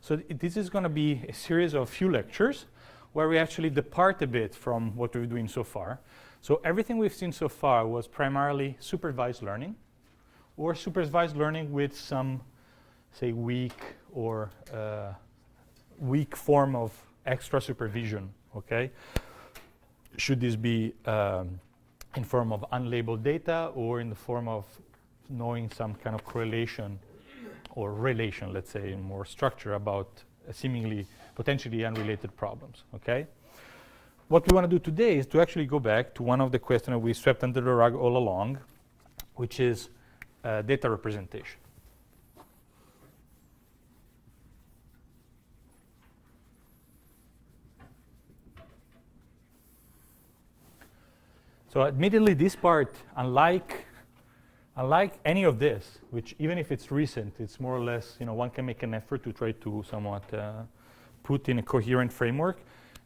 So this is going to be a series of few lectures where we actually depart a bit from what we're doing so far. So everything we've seen so far was primarily supervised learning, or supervised learning with some, say, weak or weak form of extra supervision, okay? Should this be in form of unlabeled data or in the form of knowing some kind of correlation or relation, let's say, in more structure about seemingly potentially unrelated problems, okay? What we want to do today is to actually go back to one of the questions that we swept under the rug all along, which is data representation. So admittedly, this part, unlike any of this, which even if it's recent, it's more or less, one can make an effort to try to somewhat put in a coherent framework.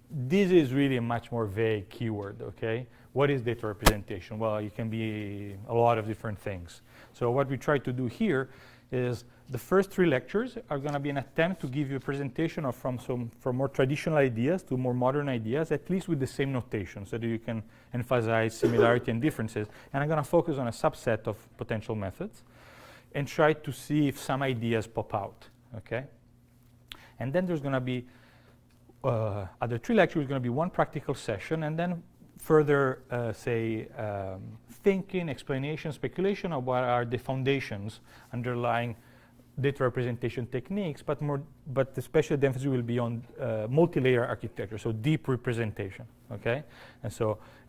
This is really a much more vague keyword, okay? What is data representation? Well, it can be a lot of different things. So what we try to do here is the first 3 lectures are going to be an attempt to give you a presentation of from more traditional ideas to more modern ideas, at least with the same notation, so that you can emphasize similarity and differences. And I'm going to focus on a subset of potential methods and try to see if some ideas pop out, okay? And then there's going to be other 3 lectures, going to be 1 practical session, and then further, thinking, explanation, speculation of what are the foundations underlying data representation techniques, but especially the emphasis will be on multi-layer architecture, so deep representation, okay?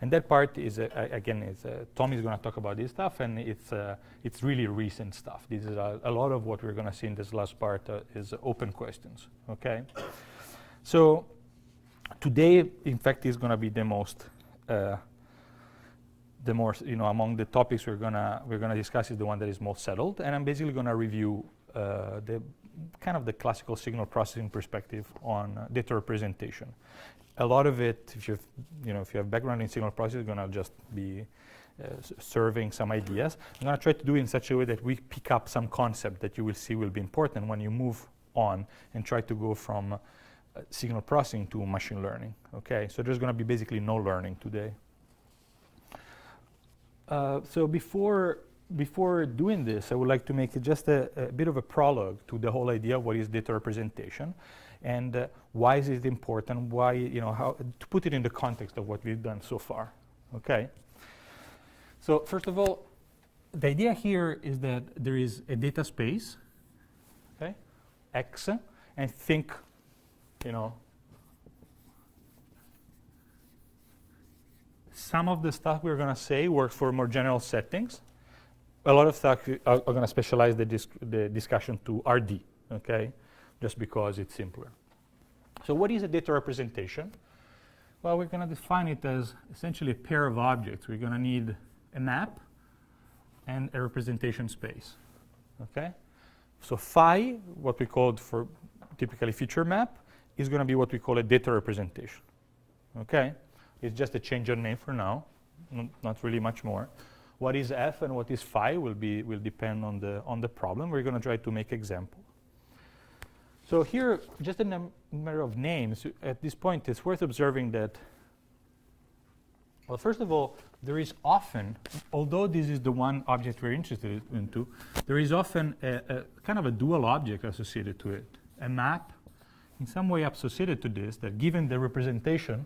And that part is, again, Tom is going to talk about this stuff, and it's really recent stuff. This is a lot of what we're going to see in this last part is open questions, okay? So today, in fact, is going to be the most, among the topics we're gonna discuss is the one that is most settled, and I'm basically going to review the kind of the classical signal processing perspective on data representation. A lot of it, if you have background in signal processing, is going to just be serving some ideas. I'm going to try to do it in such a way that we pick up some concept that you will see will be important when you move on and try to go from signal processing to machine learning. Okay, so there's going to be basically no learning today. So before doing this, I would like to make just a bit of a prologue to the whole idea of what is data representation, and why is it important? Why, how to put it in the context of what we've done so far. Okay. So first of all, the idea here is that there is a data space, okay, X, and think, some of the stuff we're going to say works for more general settings. A lot of stuff are going to specialize the discussion to RD, okay, just because it's simpler. So what is a data representation? Well, we're going to define it as essentially a pair of objects. We're going to need a map and a representation space, okay? So phi, what we called for typically feature map, is going to be what we call a data representation, okay? It's just a change of name for now, not really much more. What is f and what is phi will depend on the problem. We're going to try to make example. So here, just a number of names. At this point, it's worth observing that, well, first of all, there is often, although this is the one object we're interested into, there is often a kind of a dual object associated to it, a map in some way associated to this, that given the representation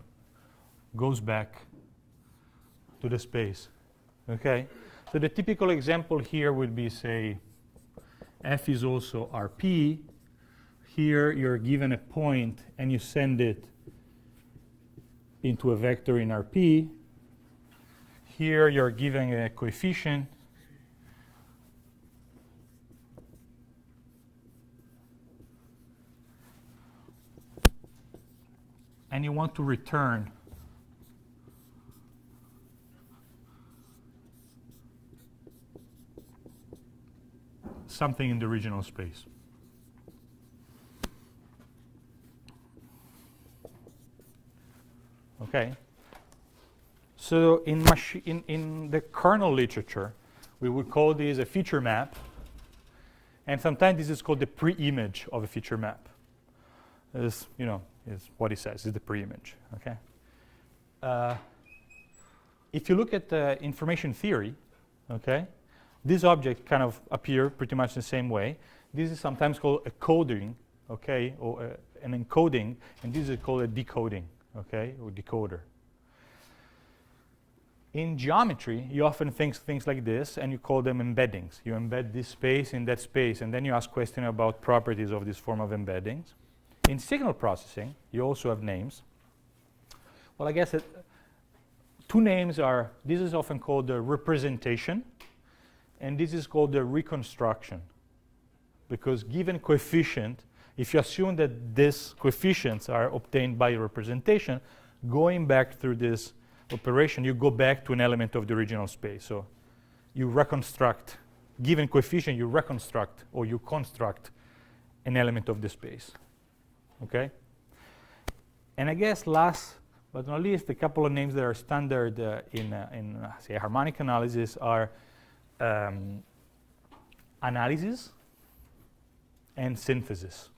goes back to the space, okay? So the typical example here would be, say, f is also rp. Here you're given a point and you send it into a vector in rp. Here you're giving a coefficient. And you want to return something in the original space. Okay. So in the kernel literature, we would call this a feature map, and sometimes this is called the pre-image of a feature map. is, is what it says, is the pre-image, okay? If you look at information theory, okay, these objects kind of appear pretty much the same way. This is sometimes called a coding, okay, or an encoding, and this is called a decoding, okay, or decoder. In geometry, you often think things like this, and you call them embeddings. You embed this space in that space, and then you ask questions about properties of this form of embeddings. In signal processing, you also have names. Well, I guess two names are, this is often called the representation, and this is called the reconstruction. Because given coefficient, if you assume that these coefficients are obtained by representation, going back through this operation, you go back to an element of the original space. So you reconstruct, given coefficient, you reconstruct or you construct an element of the space. Okay? And I guess last but not least, a couple of names that are standard in say, harmonic analysis are analysis and synthesis.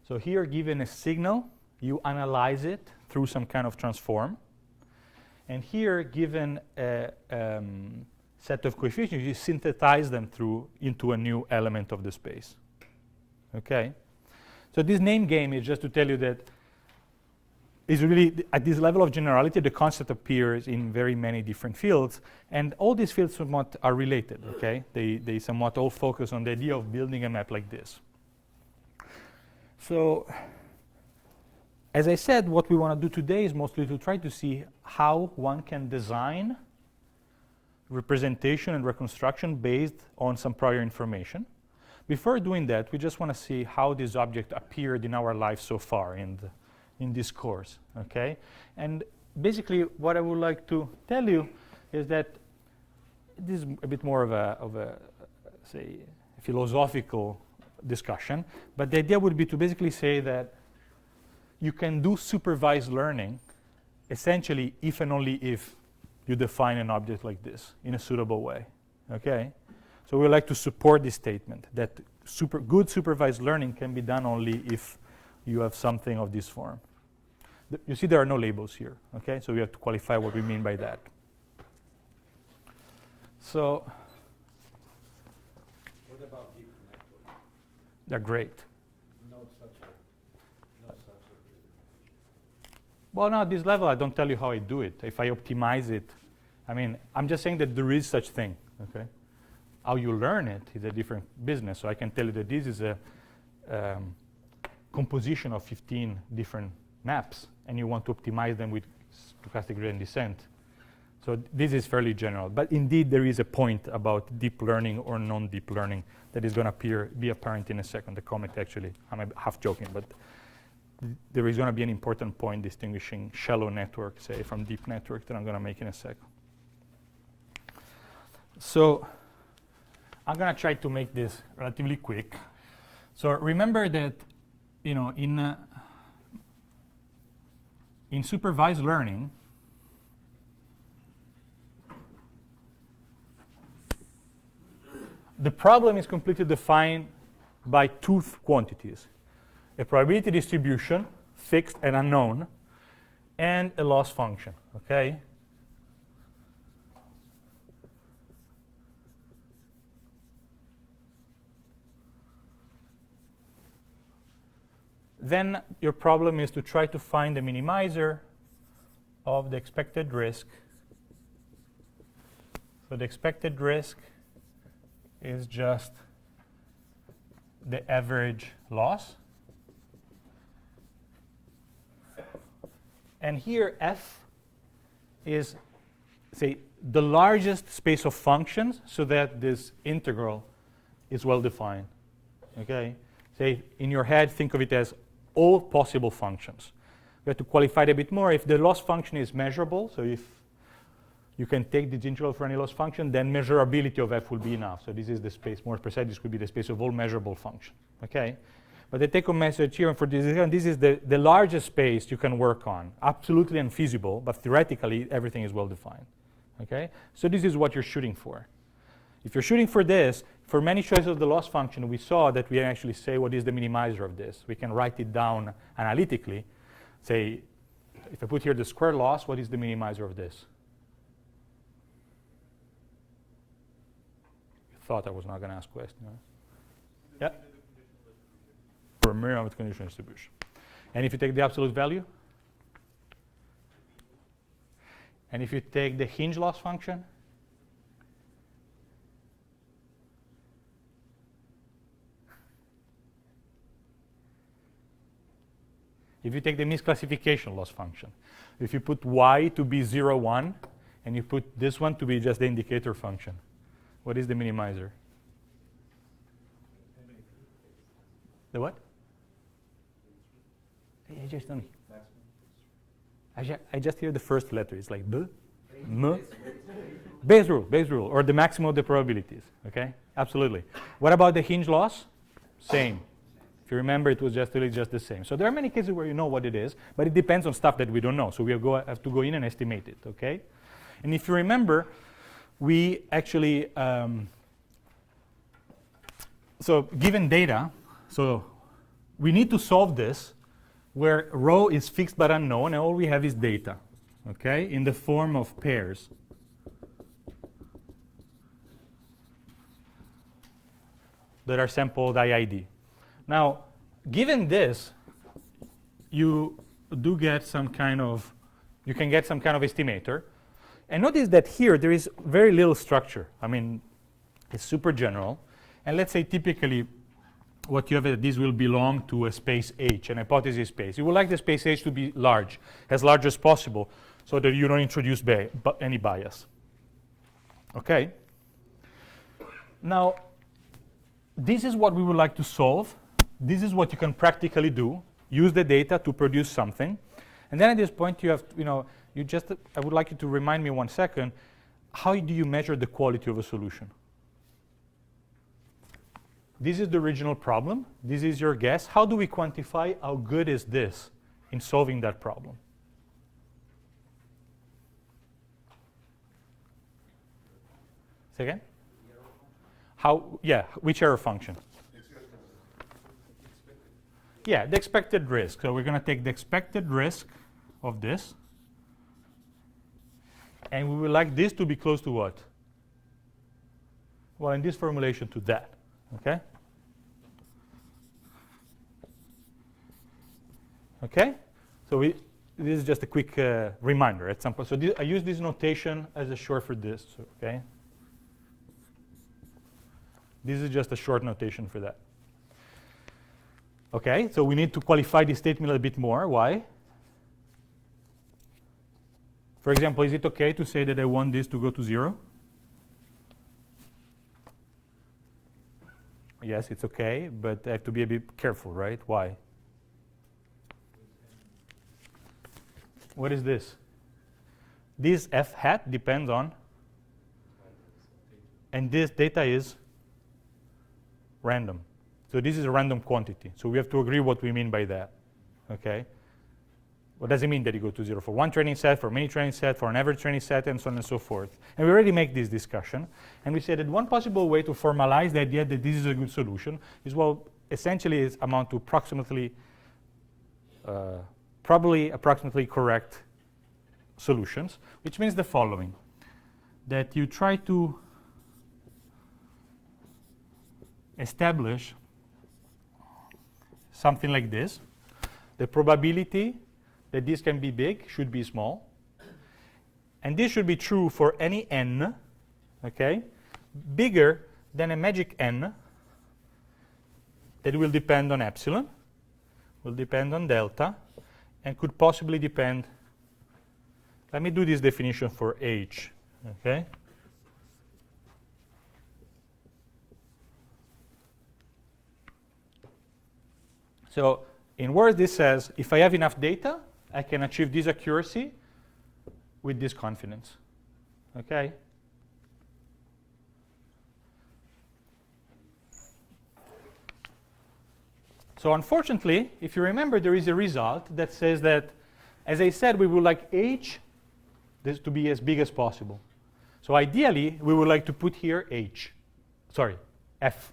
So here, given a signal, you analyze it through some kind of transform. And here, given a set of coefficients, you synthesize them into a new element of the space. Okay? So this name game is just to tell you that is really, at this level of generality, the concept appears in very many different fields, and all these fields somewhat are related, okay? They somewhat all focus on the idea of building a map like this. So, as I said, what we want to do today is mostly to try to see how one can design representation and reconstruction based on some prior information. Before doing that, we just want to see how this object appeared in our life so far in this course, okay? And basically, what I would like to tell you is that this is a bit more of a say, philosophical discussion, but the idea would be to basically say that you can do supervised learning essentially if and only if you define an object like this in a suitable way, okay? So we like to support this statement that good supervised learning can be done only if you have something of this form. You see there are no labels here, okay? So we have to qualify what we mean by that. So, what about deep networks? They're great. No such Well, now at this level, I don't tell you how I do it. If I optimize it, I mean, I'm just saying that there is such thing, okay? How you learn it is a different business. So I can tell you that this is a composition of 15 different maps, and you want to optimize them with stochastic gradient descent. So this is fairly general. But indeed, there is a point about deep learning or non-deep learning that is going to be apparent in a second. The comment actually, I'm half joking, but there is going to be an important point distinguishing shallow networks, say, from deep networks that I'm going to make in a second. So I'm going to try to make this relatively quick. So remember that, you know, in supervised learning, the problem is completely defined by two quantities: a probability distribution, fixed and unknown, and a loss function, okay? Then your problem is to try to find the minimizer of the expected risk. So the expected risk is just the average loss. And here F is, say, the largest space of functions so that this integral is well defined. Okay? Say, in your head, think of it as all possible functions. We have to qualify it a bit more. If the loss function is measurable, so if you can take this integral for any loss function, then measurability of F will be enough. So this is the space, more precise, this could be the space of all measurable functions. Okay? But the take-home message here, and for this is the largest space you can work on. Absolutely unfeasible, but theoretically, everything is well defined. Okay? So this is what you're shooting for. If you're shooting for this, for many choices of the loss function, we saw that we actually say what is the minimizer of this. We can write it down analytically. Say, if I put here the square loss, what is the minimizer of this? You thought I was not going to ask questions. Right? Yeah? For a mirror with conditional distribution. And if you take the absolute value? And if you take the hinge loss function? If you take the misclassification loss function, if you put y to be 0, 1, and you put this one to be just the indicator function, what is the minimizer? The what? I just don't. I just hear the first letter. It's like b, m. Base rule, or the maximum of the probabilities. Okay, absolutely. What about the hinge loss? Same. If you remember, it was just really just the same. So there are many cases where you know what it is, but it depends on stuff that we don't know. So we have to go in and estimate it, okay? And if you remember, we actually, so given data, so we need to solve this where rho is fixed but unknown, and all we have is data, okay, in the form of pairs. That are sampled IID. Now, given this, you do get some kind of, you can get some kind of estimator. And notice that here there is very little structure. I mean, it's super general. And let's say typically what you have is this will belong to a space H, an hypothesis space. You would like the space H to be large as possible, so that you don't introduce any bias. Okay? Now, this is what we would like to solve. This is what you can practically do. Use the data to produce something. And then at this point, you have, I would like you to remind me 1 second, how do you measure the quality of a solution? This is the original problem. This is your guess. How do we quantify how good is this in solving that problem? Say again? Which error function? Yeah, the expected risk. So we're going to take the expected risk of this, and we would like this to be close to what? Well, in this formulation, to that. Okay? Okay? So this is just a quick reminder at some point. So I use this notation as a short for this. Okay? This is just a short notation for that. Okay, so we need to qualify this statement a bit more. Why? For example, is it okay to say that I want this to go to 0? Yes, it's okay, but I have to be a bit careful, right? Why? What is this? This f hat depends on, and this data is random. So this is a random quantity. So we have to agree what we mean by that. Okay? What does it mean that you go to 0 for one training set, for many training set, for an average training set, and so on and so forth? And we already make this discussion. And we said that one possible way to formalize the idea that this is a good solution is, well, essentially is amount to approximately, probably approximately correct solutions, which means the following, that you try to establish something like this. The probability that this can be big should be small. And this should be true for any n, okay, bigger than a magic n that will depend on epsilon, will depend on delta, and could possibly depend. Let me do this definition for h, okay? So in words, this says, if I have enough data, I can achieve this accuracy with this confidence. Okay? So unfortunately, if you remember, there is a result that says that, as I said, we would like h this to be as big as possible. So ideally, we would like to put here f.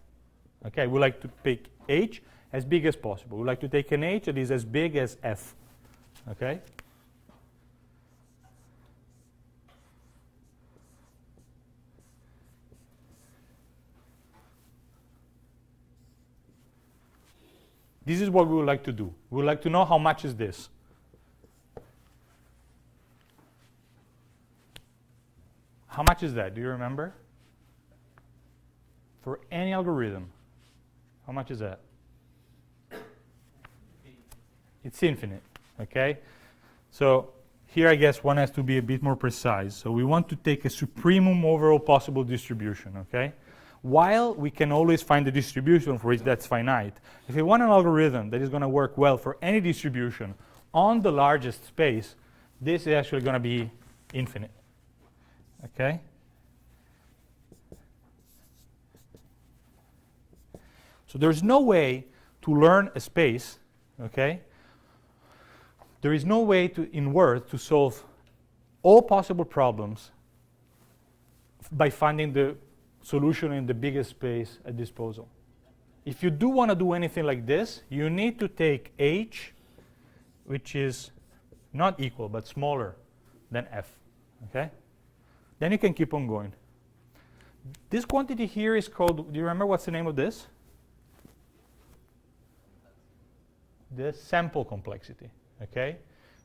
Okay, we like to pick h as big as possible. We like to take an h that is as big as f. Okay? This is what we would like to do. We would like to know how much is this. How much is that? Do you remember? For any algorithm, how much is that? It's infinite, okay? So here I guess one has to be a bit more precise. So we want to take a supremum overall possible distribution, okay? While we can always find a distribution for which that's finite, if we want an algorithm that is going to work well for any distribution on the largest space, this is actually going to be infinite, okay? So there's no way to learn a space, okay? There is no way in words to solve all possible problems by finding the solution in the biggest space at disposal. If you do want to do anything like this, you need to take h, which is not equal but smaller than f, okay? Then you can keep on going. This quantity here is called, do you remember what's the name of this? The sample complexity, okay?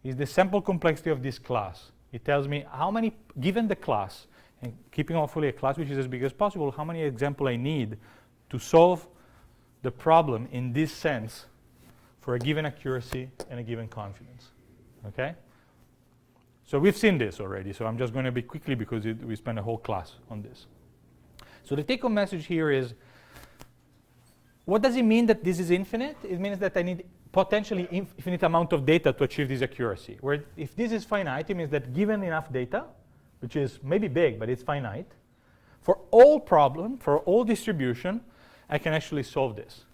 Is the sample complexity of this class. It tells me how many, given the class, and keeping hopefully a class which is as big as possible, how many examples I need to solve the problem in this sense for a given accuracy and a given confidence, okay? So we've seen this already, so I'm just going to be quickly because we spent a whole class on this. So the take-home message here is, what does it mean that this is infinite? It means that I need potentially infinite amount of data to achieve this accuracy. Where if this is finite, it means that given enough data, which is maybe big, but it's finite, for all problem, for all distribution, I can actually solve this.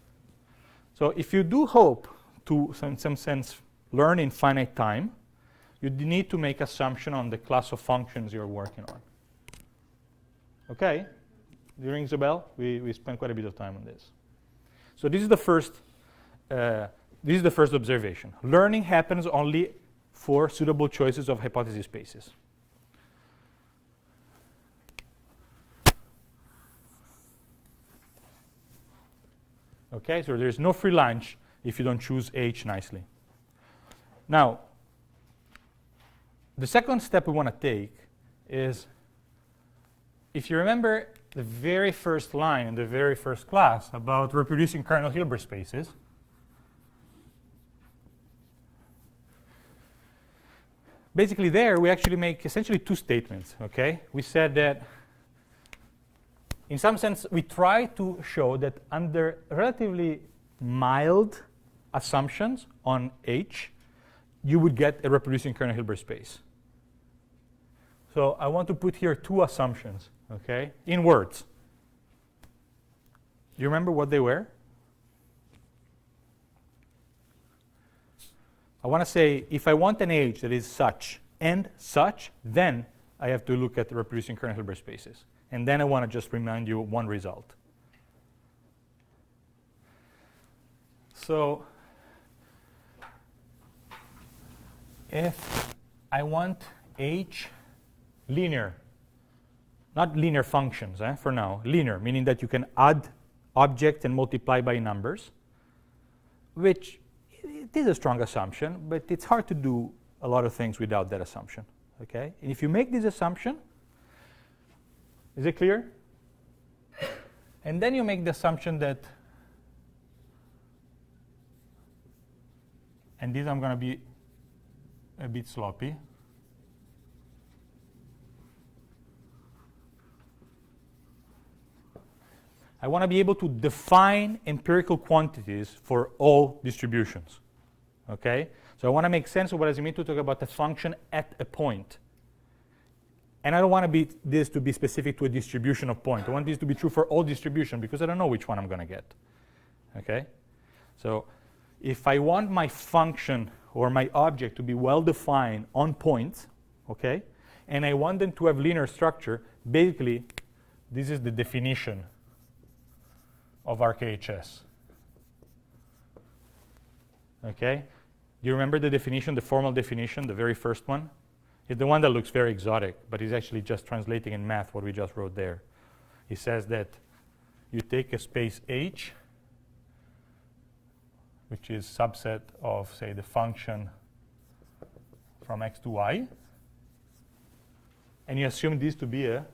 So if you do hope to, in some sense, learn in finite time, you need to make assumption on the class of functions you're working on. Okay? Do you ring the bell? We spent quite a bit of time on this. So this is the first observation. Learning happens only for suitable choices of hypothesis spaces. Okay, so there's no free lunch if you don't choose H nicely. Now, the second step we want to take is, if you remember the very first line in the very first class about reproducing kernel Hilbert spaces, basically there we actually make essentially two statements, okay? We said that in some sense we try to show that under relatively mild assumptions on H, you would get a reproducing kernel Hilbert space. So I want to put here two assumptions, okay, in words. Do you remember what they were? I want to say, if I want an H that is such and such, then I have to look at the reproducing kernel Hilbert spaces. And then I want to just remind you one result. So if I want H linear, not linear functions for now, linear, meaning that you can add objects and multiply by numbers, which it is a strong assumption, but it's hard to do a lot of things without that assumption. Okay? And if you make this assumption, is it clear? And then you make the assumption that, and this I'm going to be a bit sloppy. I want to be able to define empirical quantities for all distributions. Okay? So I want to make sense of what does it mean to talk about a function at a point. And I don't want this to be specific to a distribution of point. I want this to be true for all distribution because I don't know which one I'm going to get. Okay? So if I want my function or my object to be well defined on points, okay, and I want them to have linear structure, basically, this is the definition of RKHS. Okay? Do you remember the definition, the formal definition, the very first one? It's the one that looks very exotic, but it's actually just translating in math what we just wrote there. It says that you take a space H, which is subset of, say, the function from x to y, and you assume this to be a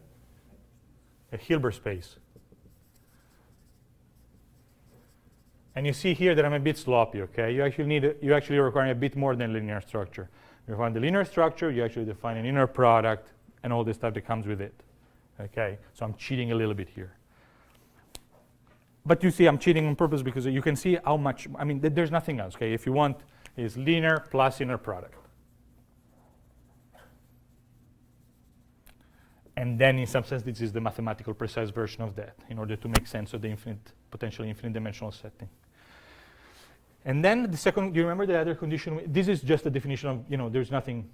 Hilbert space. And you see here that I'm a bit sloppy, okay? You actually require a bit more than linear structure. You define the linear structure, you actually define an inner product, and all the stuff that comes with it, okay? So I'm cheating a little bit here. But you see, I'm cheating on purpose because you can see how much, I mean, there's nothing else, okay? If you want, is linear plus inner product. And then, in some sense, this is the mathematical precise version of that in order to make sense of the potentially infinite dimensional setting. And then the second, do you remember the other condition? This is just a definition of, there's nothing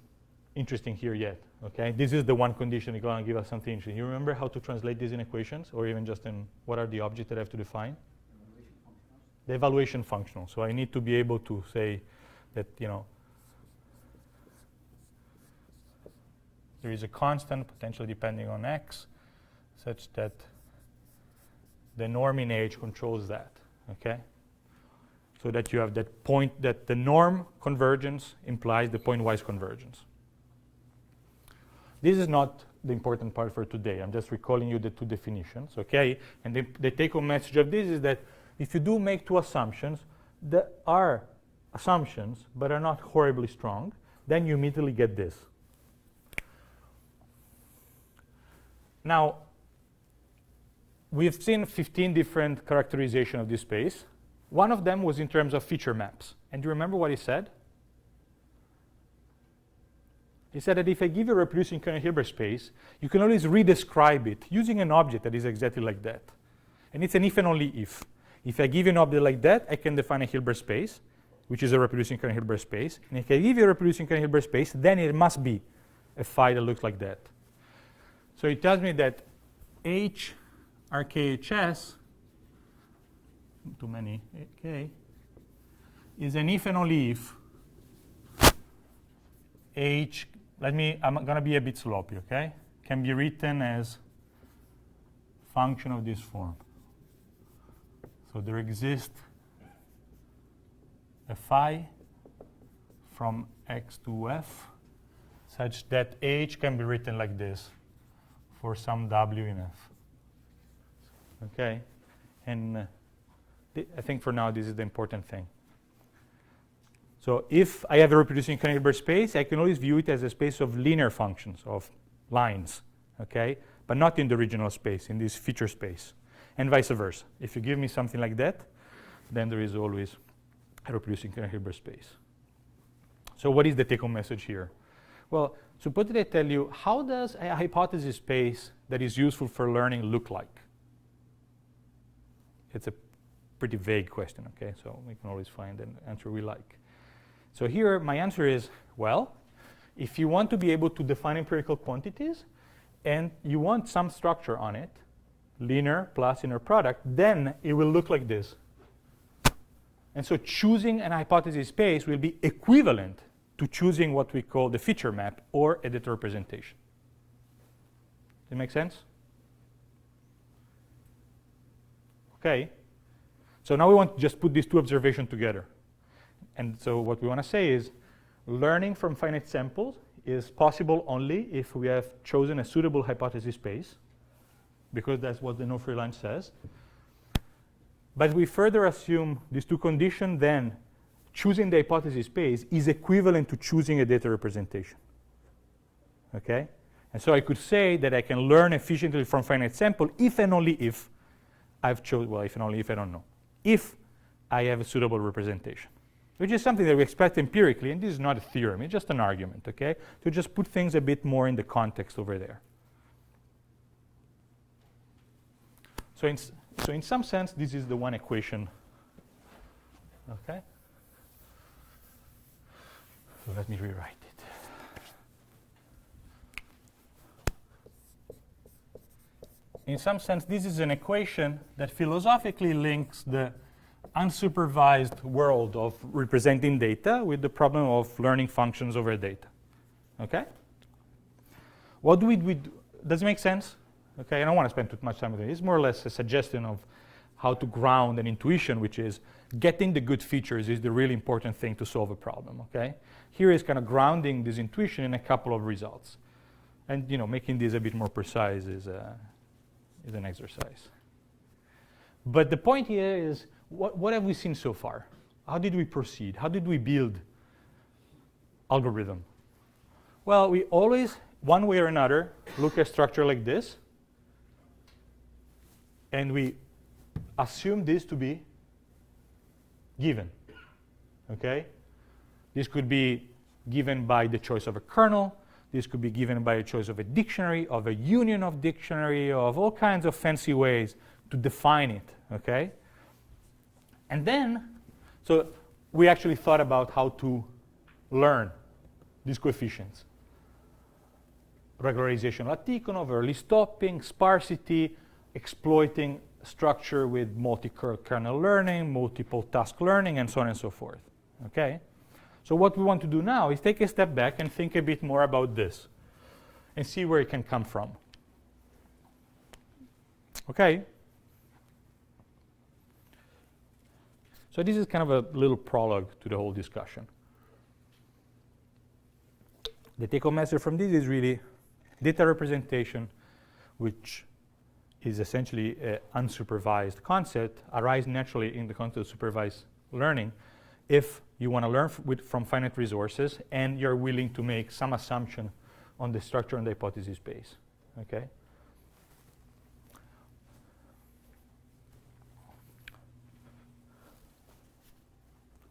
interesting here yet, okay? This is the one condition that's going to give us something interesting. You remember how to translate these in equations, or even just in what are the objects that I have to define? The evaluation functional. So I need to be able to say that, there is a constant, potentially depending on x, such that the norm in H controls that, okay? So that you have that point, that the norm convergence implies the pointwise convergence. This is not the important part for today. I'm just recalling you the two definitions, okay? And the take-home message of this is that if you do make two assumptions that are assumptions but are not horribly strong, then you immediately get this. Now, we've seen 15 different characterizations of this space. One of them was in terms of feature maps. And do you remember what he said? He said that if I give you a reproducing kernel Hilbert space, you can always redescribe it using an object that is exactly like that. And it's an if and only if. If I give you an object like that, I can define a Hilbert space, which is a reproducing kernel Hilbert space. And if I give you a reproducing kernel Hilbert space, then it must be a phi that looks like that. So it tells me that H RKHS, too many, okay, is an if and only if H, I'm going to be a bit sloppy, okay, can be written as function of this form. So there exists a phi from x to f such that H can be written like this for some w in f. Okay, and I think for now this is the important thing. So if I have a reproducing kernel Hilbert space, I can always view it as a space of linear functions, of lines, okay, but not in the original space, in this feature space, and vice versa. If you give me something like that, then there is always a reproducing kernel Hilbert space. So what is the take-home message here? Well, suppose that I tell you, how does a hypothesis space that is useful for learning look like? It's a pretty vague question, okay? So we can always find an answer we like. So here my answer is, well, if you want to be able to define empirical quantities and you want some structure on it, linear plus inner product, then it will look like this. And so choosing an hypothesis space will be equivalent to choosing what we call the feature map or a data representation. Does it make sense? Okay. So now we want to just put these two observations together. And so what we want to say is learning from finite samples is possible only if we have chosen a suitable hypothesis space, because that's what the no-free line says. But we further assume these two conditions, then choosing the hypothesis space is equivalent to choosing a data representation. Okay? And so I could say that I can learn efficiently from finite sample if and only if I've chosen, well, if and only if I don't know, if I have a suitable representation, which is something that we expect empirically, and this is not a theorem, it's just an argument, okay? To just put things a bit more in the context over there. So in some sense, this is the one equation, okay? So let me rewrite it. in some sense, this is an equation that philosophically links the unsupervised world of representing data with the problem of learning functions over data. Okay? What do we do? Does it make sense? Okay, I don't want to spend too much time with it. It's more or less a suggestion of how to ground an intuition, which is getting the good features is the really important thing to solve a problem. Okay? Here is kind of grounding this intuition in a couple of results. And making this a bit more precise is an exercise. But the point here is, what have we seen so far? How did we proceed? How did we build algorithm? Well, we always, one way or another, look at a structure like this, and we assume this to be given. Okay? This could be given by the choice of a kernel. This could be given by a choice of a dictionary, of a union of dictionary, of all kinds of fancy ways to define it. Okay? And then, so we actually thought about how to learn these coefficients. Regularization of Tikhonov, early stopping, sparsity, exploiting structure with multi-kernel learning, multiple task learning, and so on and so forth. Okay? So what we want to do now is take a step back and think a bit more about this and see where it can come from. Okay? So this is kind of a little prologue to the whole discussion. The take-home message from this is really data representation, which is essentially an unsupervised concept, arises naturally in the context of supervised learning if you want to learn from finite resources and you're willing to make some assumption on the structure and the hypothesis space. Okay?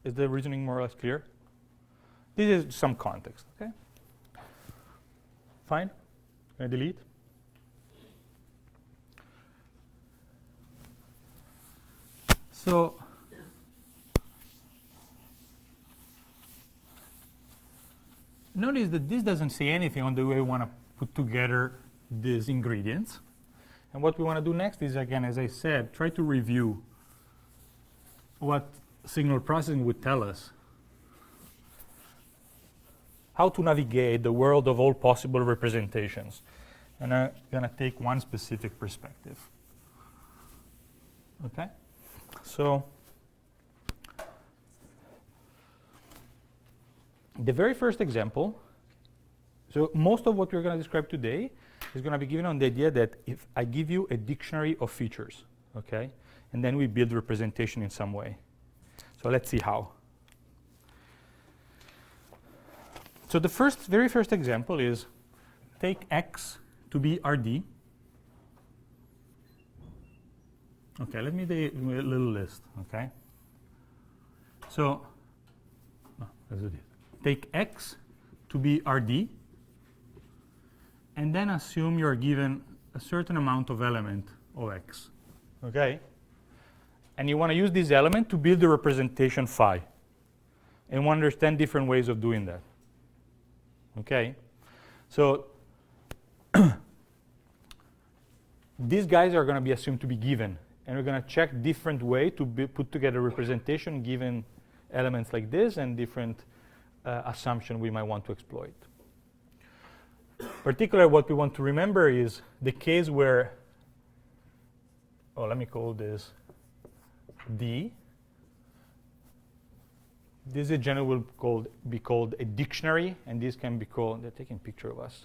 Is the reasoning more or less clear? This is some context. Okay? Fine? Can I delete? So notice that this doesn't say anything on the way we want to put together these ingredients. And what we want to do next is, again, as I said, try to review what signal processing would tell us. How to navigate the world of all possible representations. And I'm going to take one specific perspective. Okay? So the very first example, so most of what we're going to describe today is going to be given on the idea that if I give you a dictionary of features, okay, and then we build representation in some way. So let's see how. So the very first example is take X to be RD. Okay, let me do a little list, okay? So, let's do this. Take X to be RD, and then assume you're given a certain amount of element of X, okay? And you want to use this element to build the representation phi. And we want to understand different ways of doing that. Okay? So these guys are going to be assumed to be given. And we're going to check different way to put together representation given elements like this and different assumption we might want to exploit. Particularly what we want to remember is the case where, let me call this D. This in general will be called a dictionary, and this can be called, they're taking a picture of us.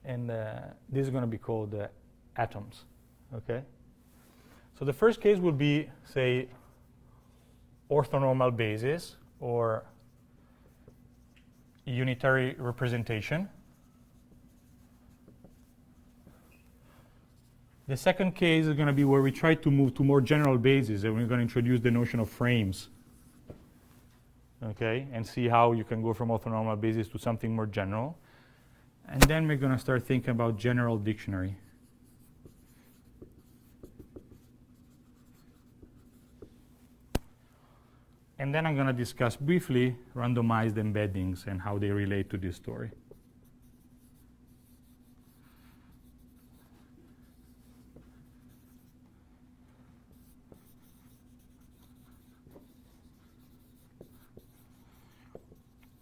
And this is going to be called atoms, okay? So the first case will be, say, orthonormal basis or unitary representation. The second case is going to be where we try to move to more general bases, and we're going to introduce the notion of frames. Okay, and see how you can go from orthonormal basis to something more general. And then we're going to start thinking about general dictionary. And then I'm going to discuss briefly randomized embeddings and how they relate to this story.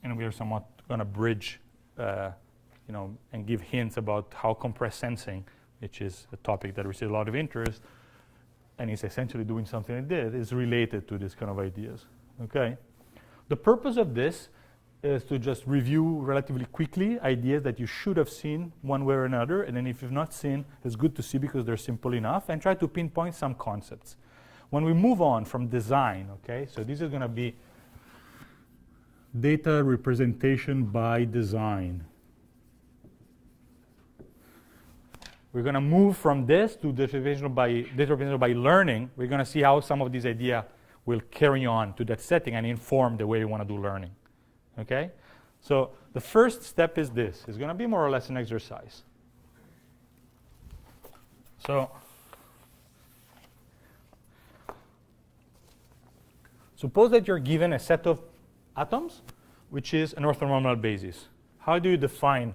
and we are somewhat going to bridge, and give hints about how compressed sensing, which is a topic that receives a lot of interest, and is essentially doing something like this, is related to this kind of ideas. Okay. The purpose of this is to just review relatively quickly ideas that you should have seen one way or another, and then if you've not seen, it's good to see because they're simple enough, and try to pinpoint some concepts. When we move on from design, okay, so this is going to be data representation by design. We're going to move from this to data representation by learning. We're going to see how some of these ideas will carry on to that setting and inform the way we want to do learning. Okay? So the first step is this. It's going to be more or less an exercise. So suppose that you're given a set of atoms, which is an orthonormal basis. How do you define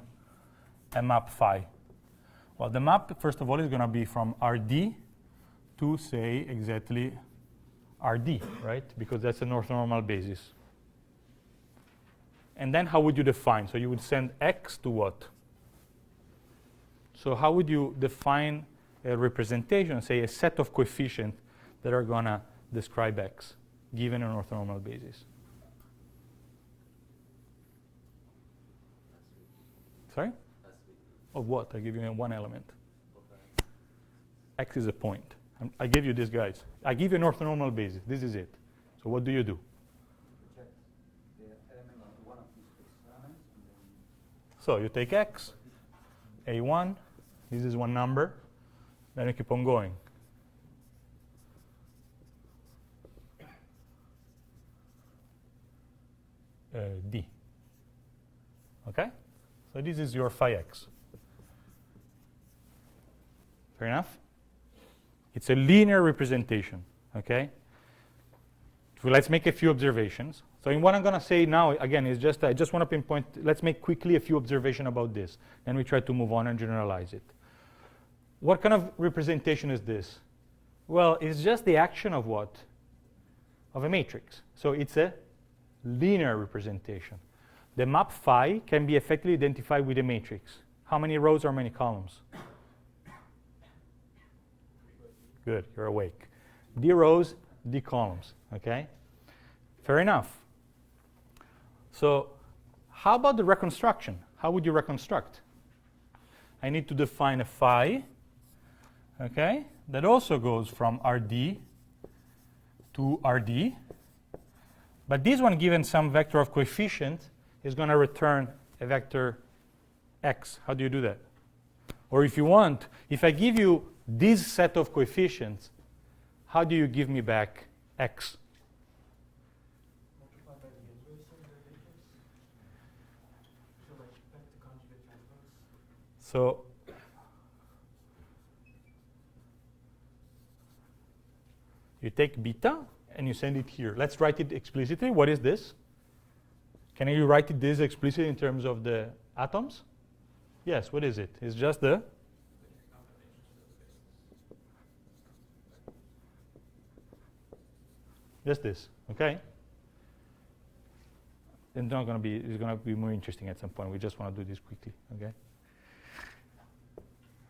a map phi? Well, the map, first of all, is going to be from RD to, say, exactly RD, right? Because that's an orthonormal basis. And then how would you define? So you would send X to what? So how would you define a representation, say a set of coefficients that are going to describe X, given an orthonormal basis? Sorry? Of what? I give you one element. X is a point. I give you this, guys. I give you an orthonormal basis. This is it. So what do you do? Project the element of one of these elements. So you take X, A1, this is one number, then you keep on going. D. Okay? So this is your phi X. Fair enough? It's a linear representation, okay? So let's make a few observations. So what I'm going to say now, again, is just, I just want to pinpoint, let's make quickly a few observations about this. Then we try to move on and generalize it. What kind of representation is this? Well, it's just the action of what? Of a matrix. So it's a linear representation. The map phi can be effectively identified with a matrix. How many rows or many columns? Good, you're awake. D rows, D columns, okay? Fair enough. So how about the reconstruction? How would you reconstruct? I need to define a phi, okay, that also goes from RD to RD. But this one, given some vector of coefficient, is going to return a vector X. How do you do that? Or if you want, if I give you this set of coefficients, how do you give me back X? Multiplied by the inverse of the matrix. So like vector conjugate transpose. So you take beta and you send it here. Let's write it explicitly. What is this? Can you write it this explicitly in terms of the atoms? Yes, what is it? It's just the just this, okay? It's not going to be, it's going to be more interesting at some point. We just want to do this quickly, okay?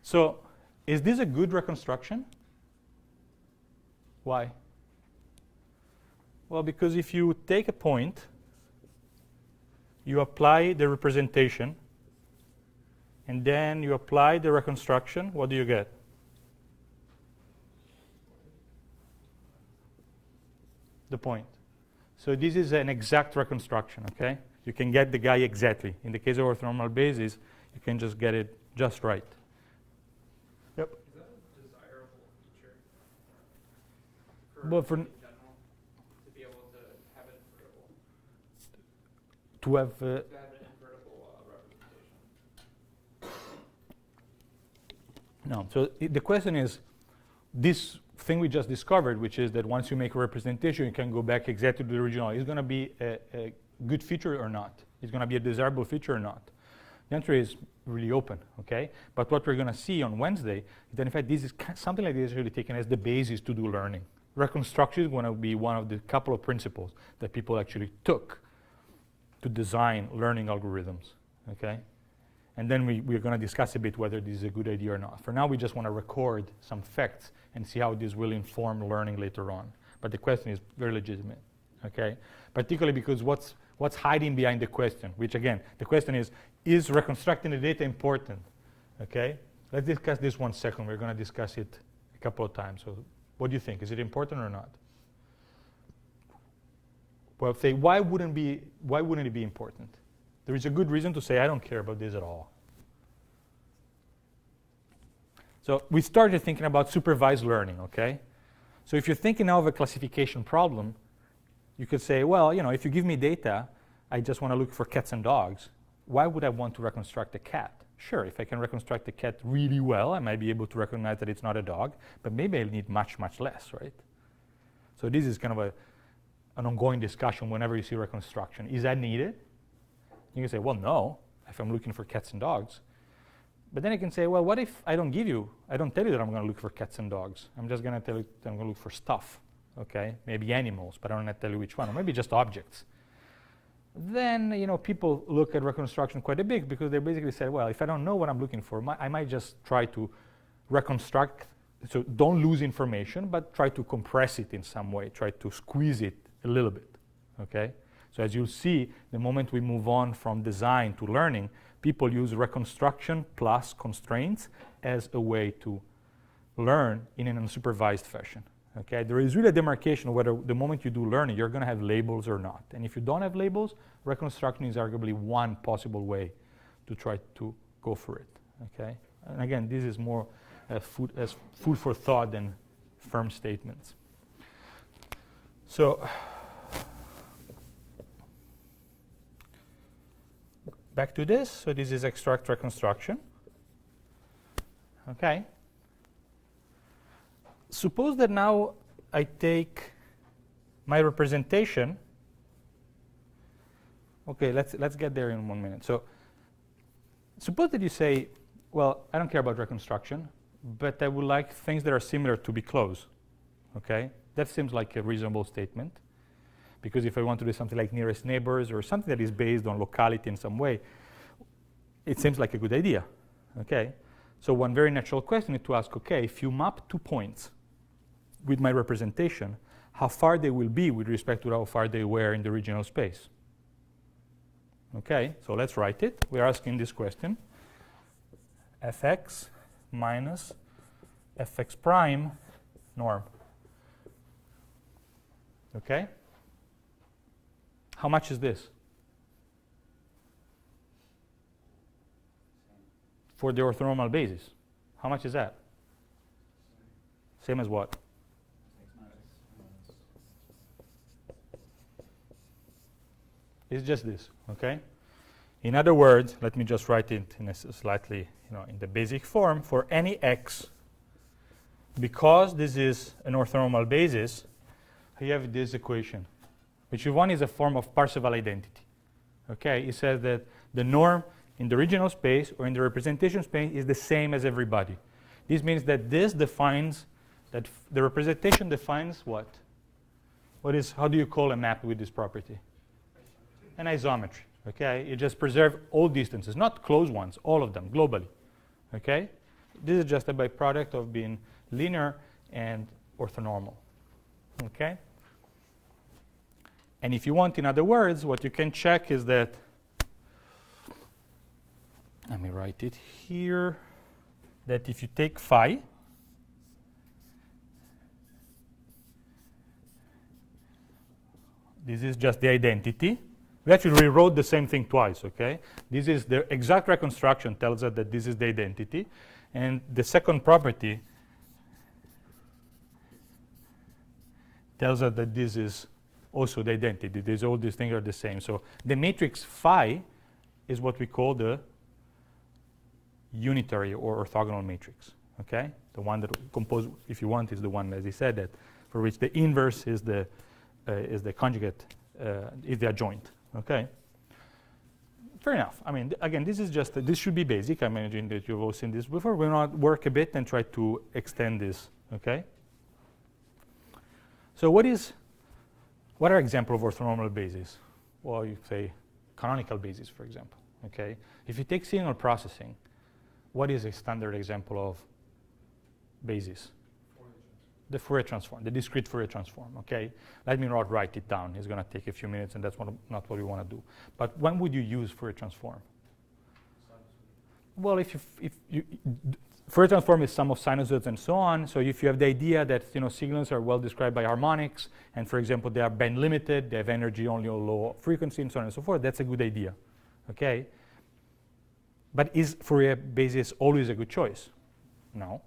So, is this a good reconstruction? Why? Well, because if you take a point, you apply the representation, and then you apply the reconstruction, what do you get? The point. So this is an exact reconstruction, okay? You can get the guy exactly. In the case of orthonormal basis, you can just get it just right. Yep. Is that a desirable feature Well, in general, to be able to have it invertible? To have To have an invertible representation. no. So the question is, this thing we just discovered, which is that once you make a representation, you can go back exactly to the original. Is going to be a good feature or not? Is going to be a desirable feature or not? The answer is really open, okay? But what we're going to see on Wednesday is that in fact this is something like this is really taken as the basis to do learning. Reconstruction is going to be one of the couple of principles that people actually took to design learning algorithms, okay? And then we're going to discuss a bit whether this is a good idea or not. For now, we just want to record some facts and see how this will inform learning later on. But the question is very legitimate, okay? Particularly because what's hiding behind the question, which again, the question is reconstructing the data important, okay? Let's discuss this 1 second. We're going to discuss it a couple of times. So what do you think? Is it important or not? Well, say, why wouldn't it be important? There is a good reason to say, I don't care about this at all. So we started thinking about supervised learning, okay? So if you're thinking now of a classification problem, you could say, well, if you give me data, I just want to look for cats and dogs. Why would I want to reconstruct a cat? Sure, if I can reconstruct a cat really well, I might be able to recognize that it's not a dog, but maybe I'll need much, much less, right? So this is kind of an ongoing discussion whenever you see reconstruction. Is that needed? You can say, well, no, if I'm looking for cats and dogs. But then I can say, well, what if I don't tell you that I'm going to look for cats and dogs. I'm just going to tell you that I'm going to look for stuff, okay? Maybe animals, but I don't tell you which one, or maybe just objects. Then, people look at reconstruction quite a bit because they basically say, well, if I don't know what I'm looking for, I might just try to reconstruct. So don't lose information, but try to compress it in some way, try to squeeze it a little bit, okay? So as you'll see, the moment we move on from design to learning, people use reconstruction plus constraints as a way to learn in an unsupervised fashion, okay? There is really a demarcation of whether the moment you do learning, you're going to have labels or not. And if you don't have labels, reconstruction is arguably one possible way to try to go for it, okay? And again, this is more food for thought than firm statements. So back to this. So this is extract reconstruction. Okay. Suppose that now I take my representation. Okay, let's get there in 1 minute. So suppose that you say, well, I don't care about reconstruction, but I would like things that are similar to be close. Okay? That seems like a reasonable statement. Because if I want to do something like nearest neighbors or something that is based on locality in some way, it seems like a good idea. Okay? So one very natural question is to ask, okay, if you map 2 points with my representation, how far they will be with respect to how far they were in the original space. Okay, so let's write it. We're asking this question. Fx minus fx prime norm. Okay? How much is this? For the orthonormal basis. How much is that? Same as what? It's just this, okay? In other words, let me just write it in a slightly, in the basic form. For any x, because this is an orthonormal basis, you have this equation, which one is a form of Parseval identity. Okay, it says that the norm in the original space or in the representation space is the same as everybody. This means that this defines, that the representation defines what? How do you call a map with this property? An isometry, okay? You just preserve all distances, not close ones, all of them, globally, okay? This is just a byproduct of being linear and orthonormal, okay? And if you want, in other words, what you can check is that, let me write it here, that if you take phi, this is just the identity. We actually rewrote the same thing twice, okay? This is the exact reconstruction tells us that this is the identity. And the second property tells us that this is also the identity. All these things are the same. So the matrix phi is what we call the unitary or orthogonal matrix, okay? The one that compose, if you want, is the one, as he said, that for which the inverse is the conjugate, is the adjoint. Okay, fair enough. I mean, again, this is just, this should be basic. I'm imagining that you've all seen this before. We're going to work a bit and try to extend this, okay? So what are examples of orthonormal bases? Well, you say canonical basis, for example. Okay? If you take signal processing, what is a standard example of basis? The Fourier transform, the discrete Fourier transform. Okay? Let me not write it down. It's going to take a few minutes, and that's not what we want to do. But when would you use Fourier transform? Well, if you Fourier transform is sum of sinusoids and so on. So if you have the idea that signals are well described by harmonics, and for example they are band limited, they have energy only on low frequency, and so on and so forth, that's a good idea. Okay. But is Fourier basis always a good choice? No.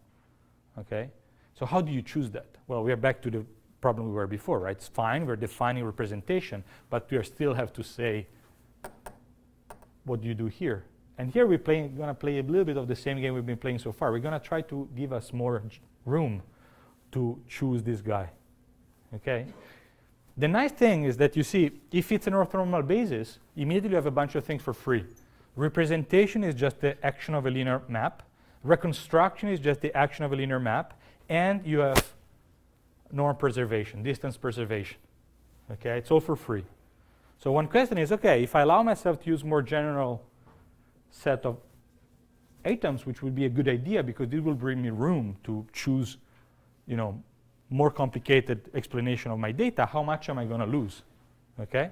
Okay. So how do you choose that? Well, we are back to the problem we were before, right? It's fine. We're defining representation, but we still have to say, what do you do here? And here we're going to play a little bit of the same game we've been playing so far. We're going to try to give us more room to choose this guy. Okay? The nice thing is that you see, if it's an orthonormal basis, immediately you have a bunch of things for free. Representation is just the action of a linear map. Reconstruction is just the action of a linear map. And you have norm preservation, distance preservation. Okay? It's all for free. So one question is, okay, if I allow myself to use more general set of atoms, which would be a good idea because it will bring me room to choose, more complicated explanation of my data, how much am I going to lose? Okay?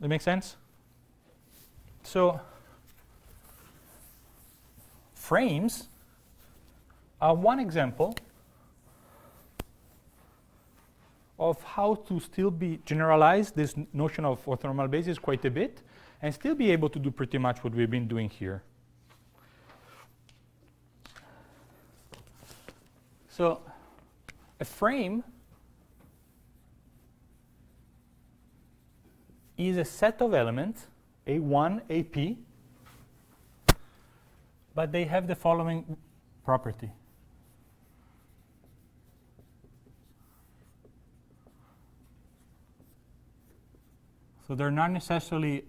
That make sense? So frames are one example of how to still be generalize this notion of orthonormal basis quite a bit and still be able to do pretty much what we've been doing here. So a frame is a set of elements, A1, AP, but they have the following property. So they're not necessarily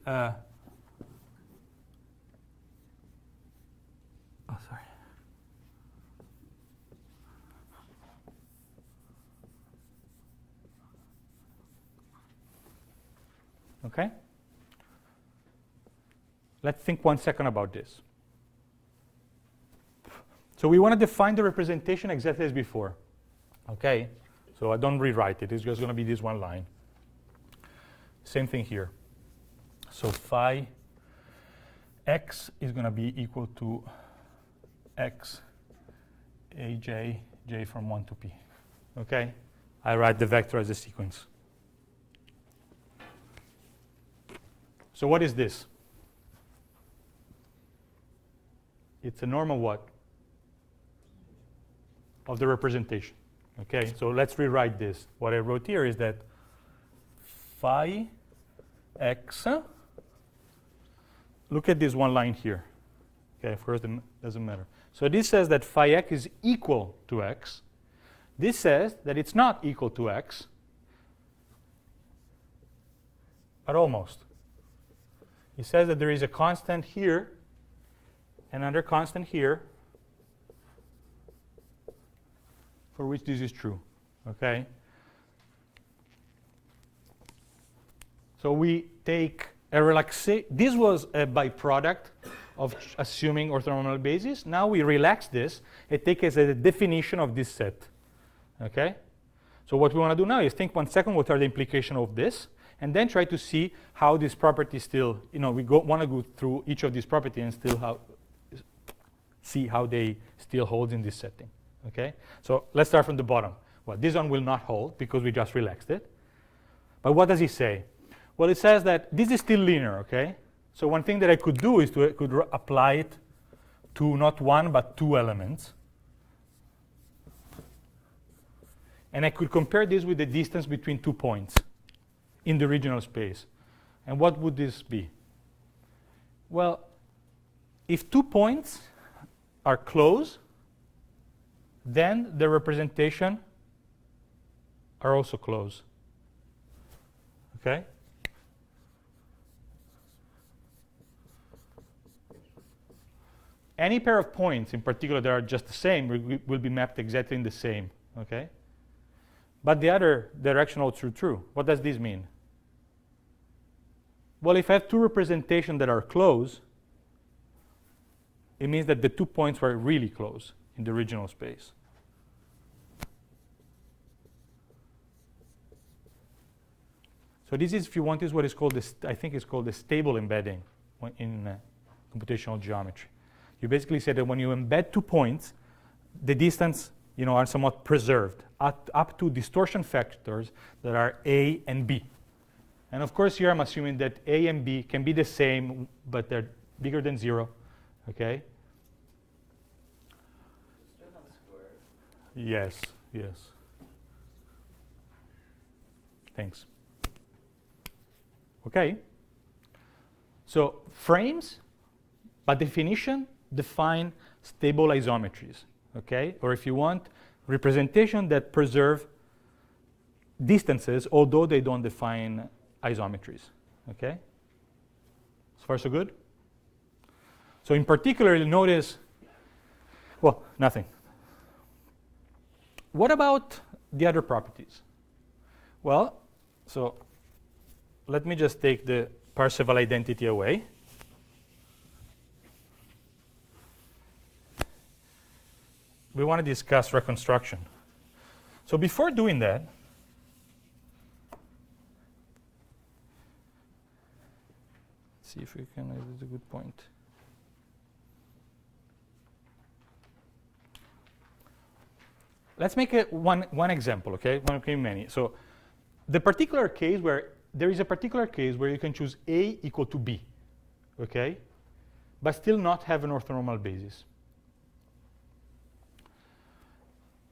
Okay? Let's think 1 second about this. So we want to define the representation exactly as before. Okay? So I don't rewrite it. It's just going to be this one line. Same thing here. So phi x is going to be equal to x aj, j from 1 to p. Okay? I write the vector as a sequence. So what is this? It's a norm of what? Of the representation. Okay, so let's rewrite this. What I wrote here is that phi x, look at this one line here. Okay, of course it doesn't matter. So this says that phi x is equal to x. This says that it's not equal to x, but almost. It says that there is a constant here, another constant here, for which this is true. Okay? So we take a relaxation. This was a byproduct of assuming orthonormal basis. Now we relax this and take it as a definition of this set. Okay? So what we want to do now is think 1 second what are the implications of this, and then try to see how this property still, we want to go through each of these properties and still see how they still hold in this setting. Okay? So let's start from the bottom. Well, this one will not hold because we just relaxed it. But what does it say? Well, it says that this is still linear, okay? So one thing that I could do is could apply it to not one but two elements. And I could compare this with the distance between 2 points in the regional space. And what would this be? Well, if 2 points are close, then the representation are also close. Okay? Any pair of points, in particular, that are just the same, will be mapped exactly in the same. Okay? But the other direction holds true. What does this mean? Well, if I have two representations that are close, it means that the 2 points were really close in the original space. So this is, if you want, is what is called this. I think it's called the stable embedding in computational geometry. You basically say that when you embed 2 points, the distance, are somewhat preserved up to distortion factors that are A and B. And of course, here I'm assuming that A and B can be the same, but they're bigger than 0. Okay. Still not square. Yes. Yes. Thanks. Okay. So frames, by definition, define stable isometries. Okay. Or if you want, representation that preserve distances, although they don't define isometries. Okay. So far, so good. So in particular, you'll notice, well, nothing. What about the other properties? Well, so let me just take the Parseval identity away. We want to discuss reconstruction. So before doing that, see if we can, this is a good point. Let's make one example, okay? One of many. So the particular case where there is a particular case where you can choose A equal to B, okay? But still not have an orthonormal basis.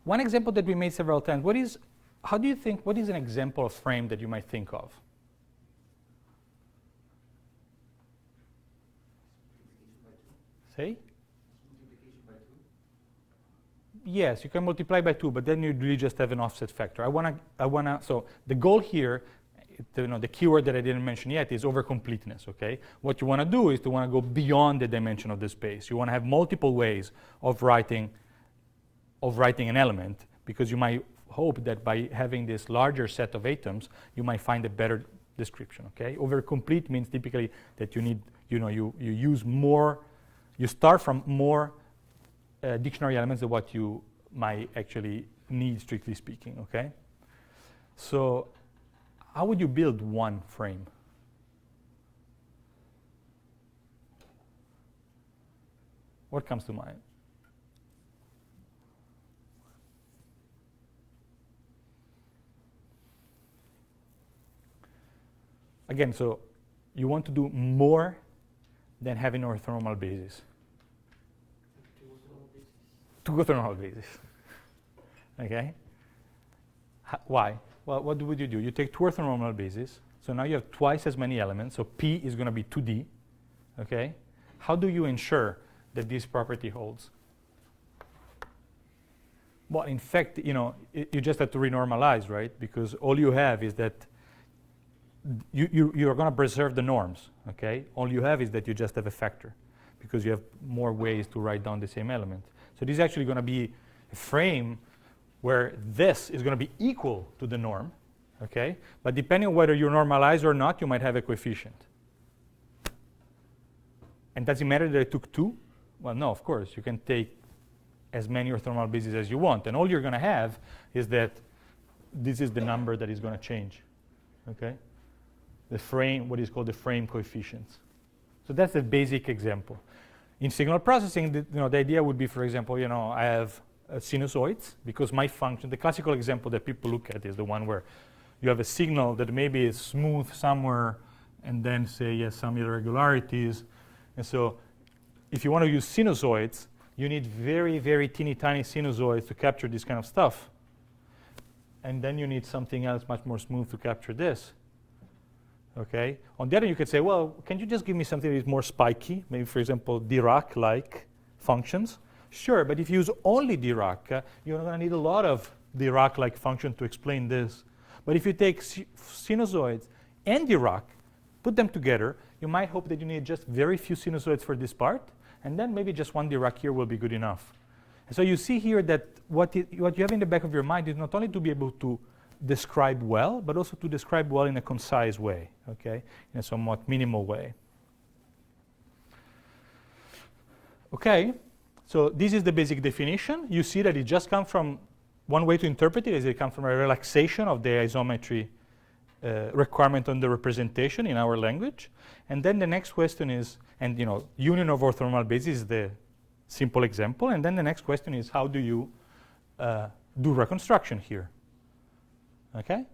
One example that we made several times, what is an example of frame that you might think of? Say? Multiplication by 2. Yes, you can multiply by 2, but then you really just have an offset factor. So the goal here, the keyword that I didn't mention yet is overcompleteness, okay? What you want to do is to want to go beyond the dimension of the space. You want to have multiple ways of writing an element, because you might hope that by having this larger set of atoms, you might find a better description, okay? Overcomplete means typically that you need, you use more, you start from more dictionary elements than what you might actually need, strictly speaking, okay? So how would you build one frame? What comes to mind? Again, so you want to do more than having an orthonormal basis. Two orthonormal bases. Okay? Why? Well, what would you do? You take two orthonormal bases. So now you have twice as many elements. So P is going to be 2D. Okay? How do you ensure that this property holds? Well, in fact, you just have to renormalize, right? Because all you have is that you're going to preserve the norms, okay? All you have is that you just have a factor, because you have more ways to write down the same element. So this is actually going to be a frame where this is going to be equal to the norm, okay? But depending on whether you normalize or not, you might have a coefficient. And does it matter that I took 2? Well, no, of course. You can take as many orthonormal bases as you want. And all you're going to have is that this is the number that is going to change, okay? The frame, what is called the frame coefficients. So that's the basic example. In signal processing, the idea would be, for example, I have sinusoids, because my function, the classical example that people look at is the one where you have a signal that maybe is smooth somewhere, and then say, yes, some irregularities. And so if you want to use sinusoids, you need very, very teeny tiny sinusoids to capture this kind of stuff. And then you need something else much more smooth to capture this. Okay. On the other, you could say, well, can you just give me something that is more spiky? Maybe, for example, Dirac-like functions. Sure, but if you use only Dirac, you're going to need a lot of Dirac-like function to explain this. But if you take sinusoids and Dirac, put them together, you might hope that you need just very few sinusoids for this part, and then maybe just one Dirac here will be good enough. And so you see here that what you have in the back of your mind is not only to be able to describe well, but also to describe well in a concise way, okay, in a somewhat minimal way. Okay, so this is the basic definition. You see that it just comes from, one way to interpret it is it comes from a relaxation of the isometry requirement on the representation in our language. And then the next question is, and union of orthonormal basis is the simple example. And then the next question is, how do you do reconstruction here? Okay?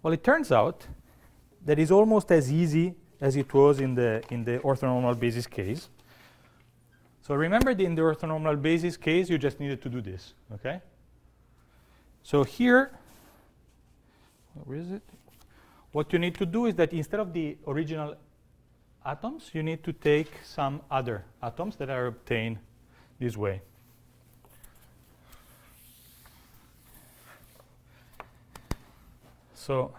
Well, it turns out that it's almost as easy as it was in the orthonormal basis case. So remember, in the orthonormal basis case, you just needed to do this, okay? So here, where is it? What you need to do is that instead of the original atoms, you need to take some other atoms that are obtained this way. So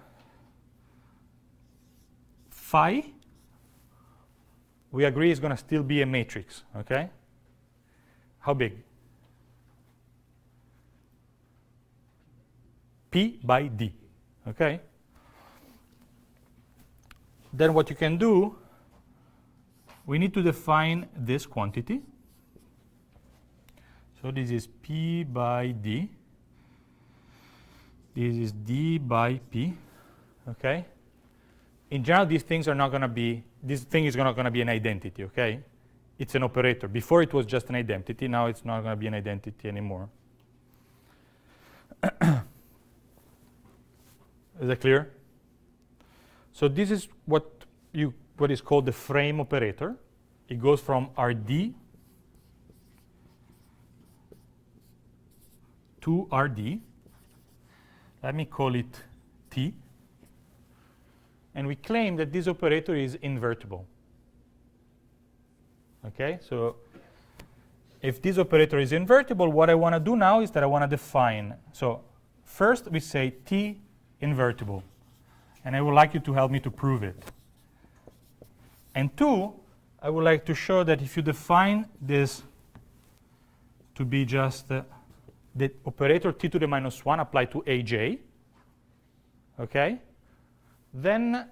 phi, we agree, is going to still be a matrix, okay? How big? P by D, okay? Then what you can do, we need to define this quantity. So this is P by D. This is D by P, okay? In general, these things are not going to be, this thing is not going to be an identity, okay? It's an operator. Before it was just an identity, now it's not going to be an identity anymore. Is that clear? So this is what is called the frame operator. It goes from RD to RD. Let me call it T. And we claim that this operator is invertible. Okay, so if this operator is invertible, what I want to do now is that I want to define. So first we say T invertible. And I would like you to help me to prove it. And two, I would like to show that if you define this to be just the operator T to the minus 1 applied to AJ, okay, then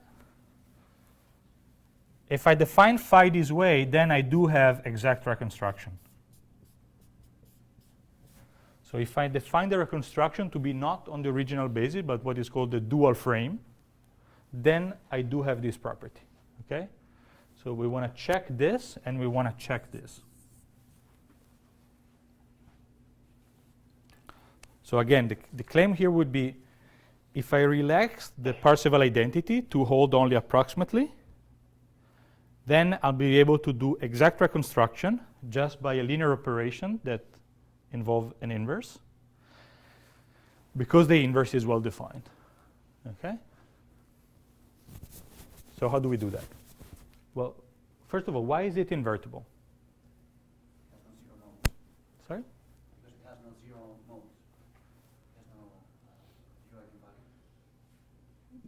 if I define phi this way, then I do have exact reconstruction. So if I define the reconstruction to be not on the original basis, but what is called the dual frame, then I do have this property, okay? So we want to check this, and we want to check this. So again, the claim here would be, if I relax the Parseval identity to hold only approximately, then I'll be able to do exact reconstruction just by a linear operation that involves an inverse, because the inverse is well defined. Okay? So how do we do that? Well, first of all, why is it invertible? It has no zero modes. Sorry? Because it has no zero modes. It has no zero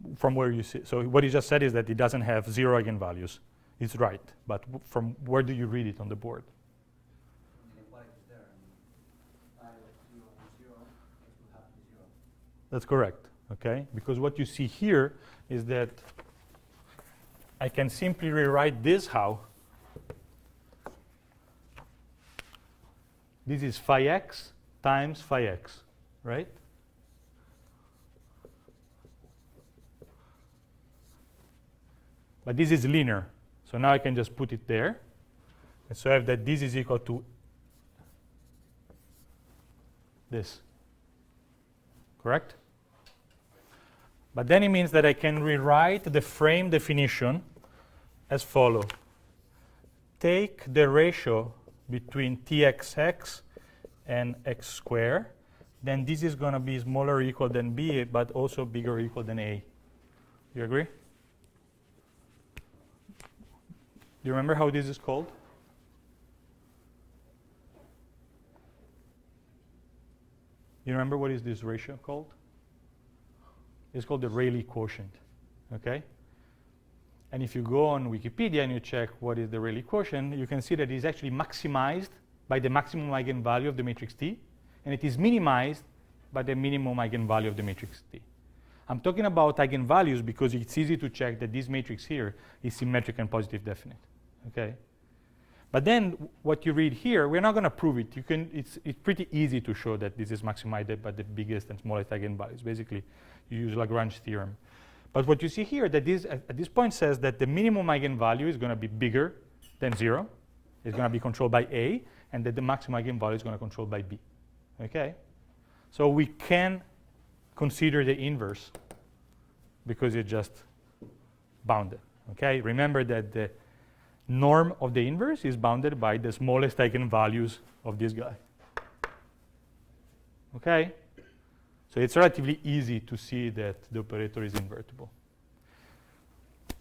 eigenvalue. From where you see, so what you just said is that it doesn't have zero eigenvalues. It's right, but from where do you read it on the board? The inequality is there. And I 0 and 0, it will have to be 0. That's correct, okay? Because what you see here is that I can simply rewrite this how? This is phi x times phi x, right? But this is linear. So now I can just put it there. And so I have that this is equal to this. Correct? But then it means that I can rewrite the frame definition as follows. Take the ratio between txx and x squared. Then this is going to be smaller or equal than b, but also bigger or equal than a. You agree? Do you remember how this is called? You remember what is this ratio called? It's called the Rayleigh quotient, okay? And if you go on Wikipedia and you check what is the Rayleigh quotient, you can see that it is actually maximized by the maximum eigenvalue of the matrix T, and it is minimized by the minimum eigenvalue of the matrix T. I'm talking about eigenvalues because it's easy to check that this matrix here is symmetric and positive definite. Okay? But then what you read here, we're not going to prove it. It's pretty easy to show that this is maximized by the biggest and smallest eigenvalues. Basically, you use Lagrange theorem. But what you see here, that this at this point says that the minimum eigenvalue is going to be bigger than 0. It's going to be controlled by A, and that the maximum eigenvalue is going to be controlled by B. Okay? So we can consider the inverse because it's just bounded. Okay? Remember that the norm of the inverse is bounded by the smallest eigenvalues of this guy. Okay? So it's relatively easy to see that the operator is invertible.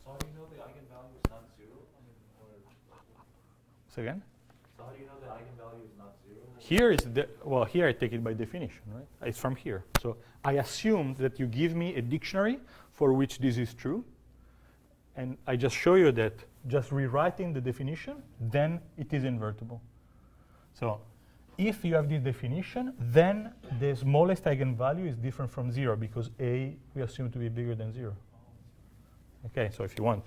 So how do you know the eigenvalue is not 0? Say again? So how do you know the eigenvalue is not 0? Here is well, here I take it by definition, right? It's from here. So I assume that you give me a dictionary for which this is true, and I just show you that just rewriting the definition, then it is invertible. So if you have this definition, then the smallest eigenvalue is different from 0 because A we assume to be bigger than 0. Okay, so if you want,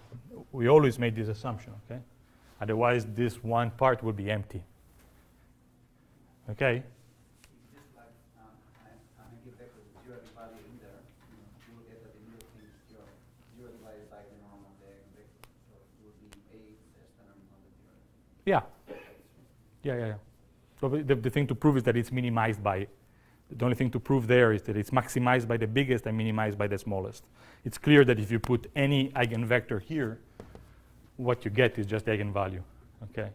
we always make this assumption, okay? Otherwise, this one part will be empty. Okay? Just like an eigenvector with 0 eigenvalue in there, you will get that the middle thing is 0. 0 divided by the norm of the eigenvector. So it would be A less than or equal to 0. Yeah. Yeah. So the thing to prove is that it's minimized by, the only thing to prove there is that it's maximized by the biggest and minimized by the smallest. It's clear that if you put any eigenvector here, what you get is just the eigenvalue. Okay.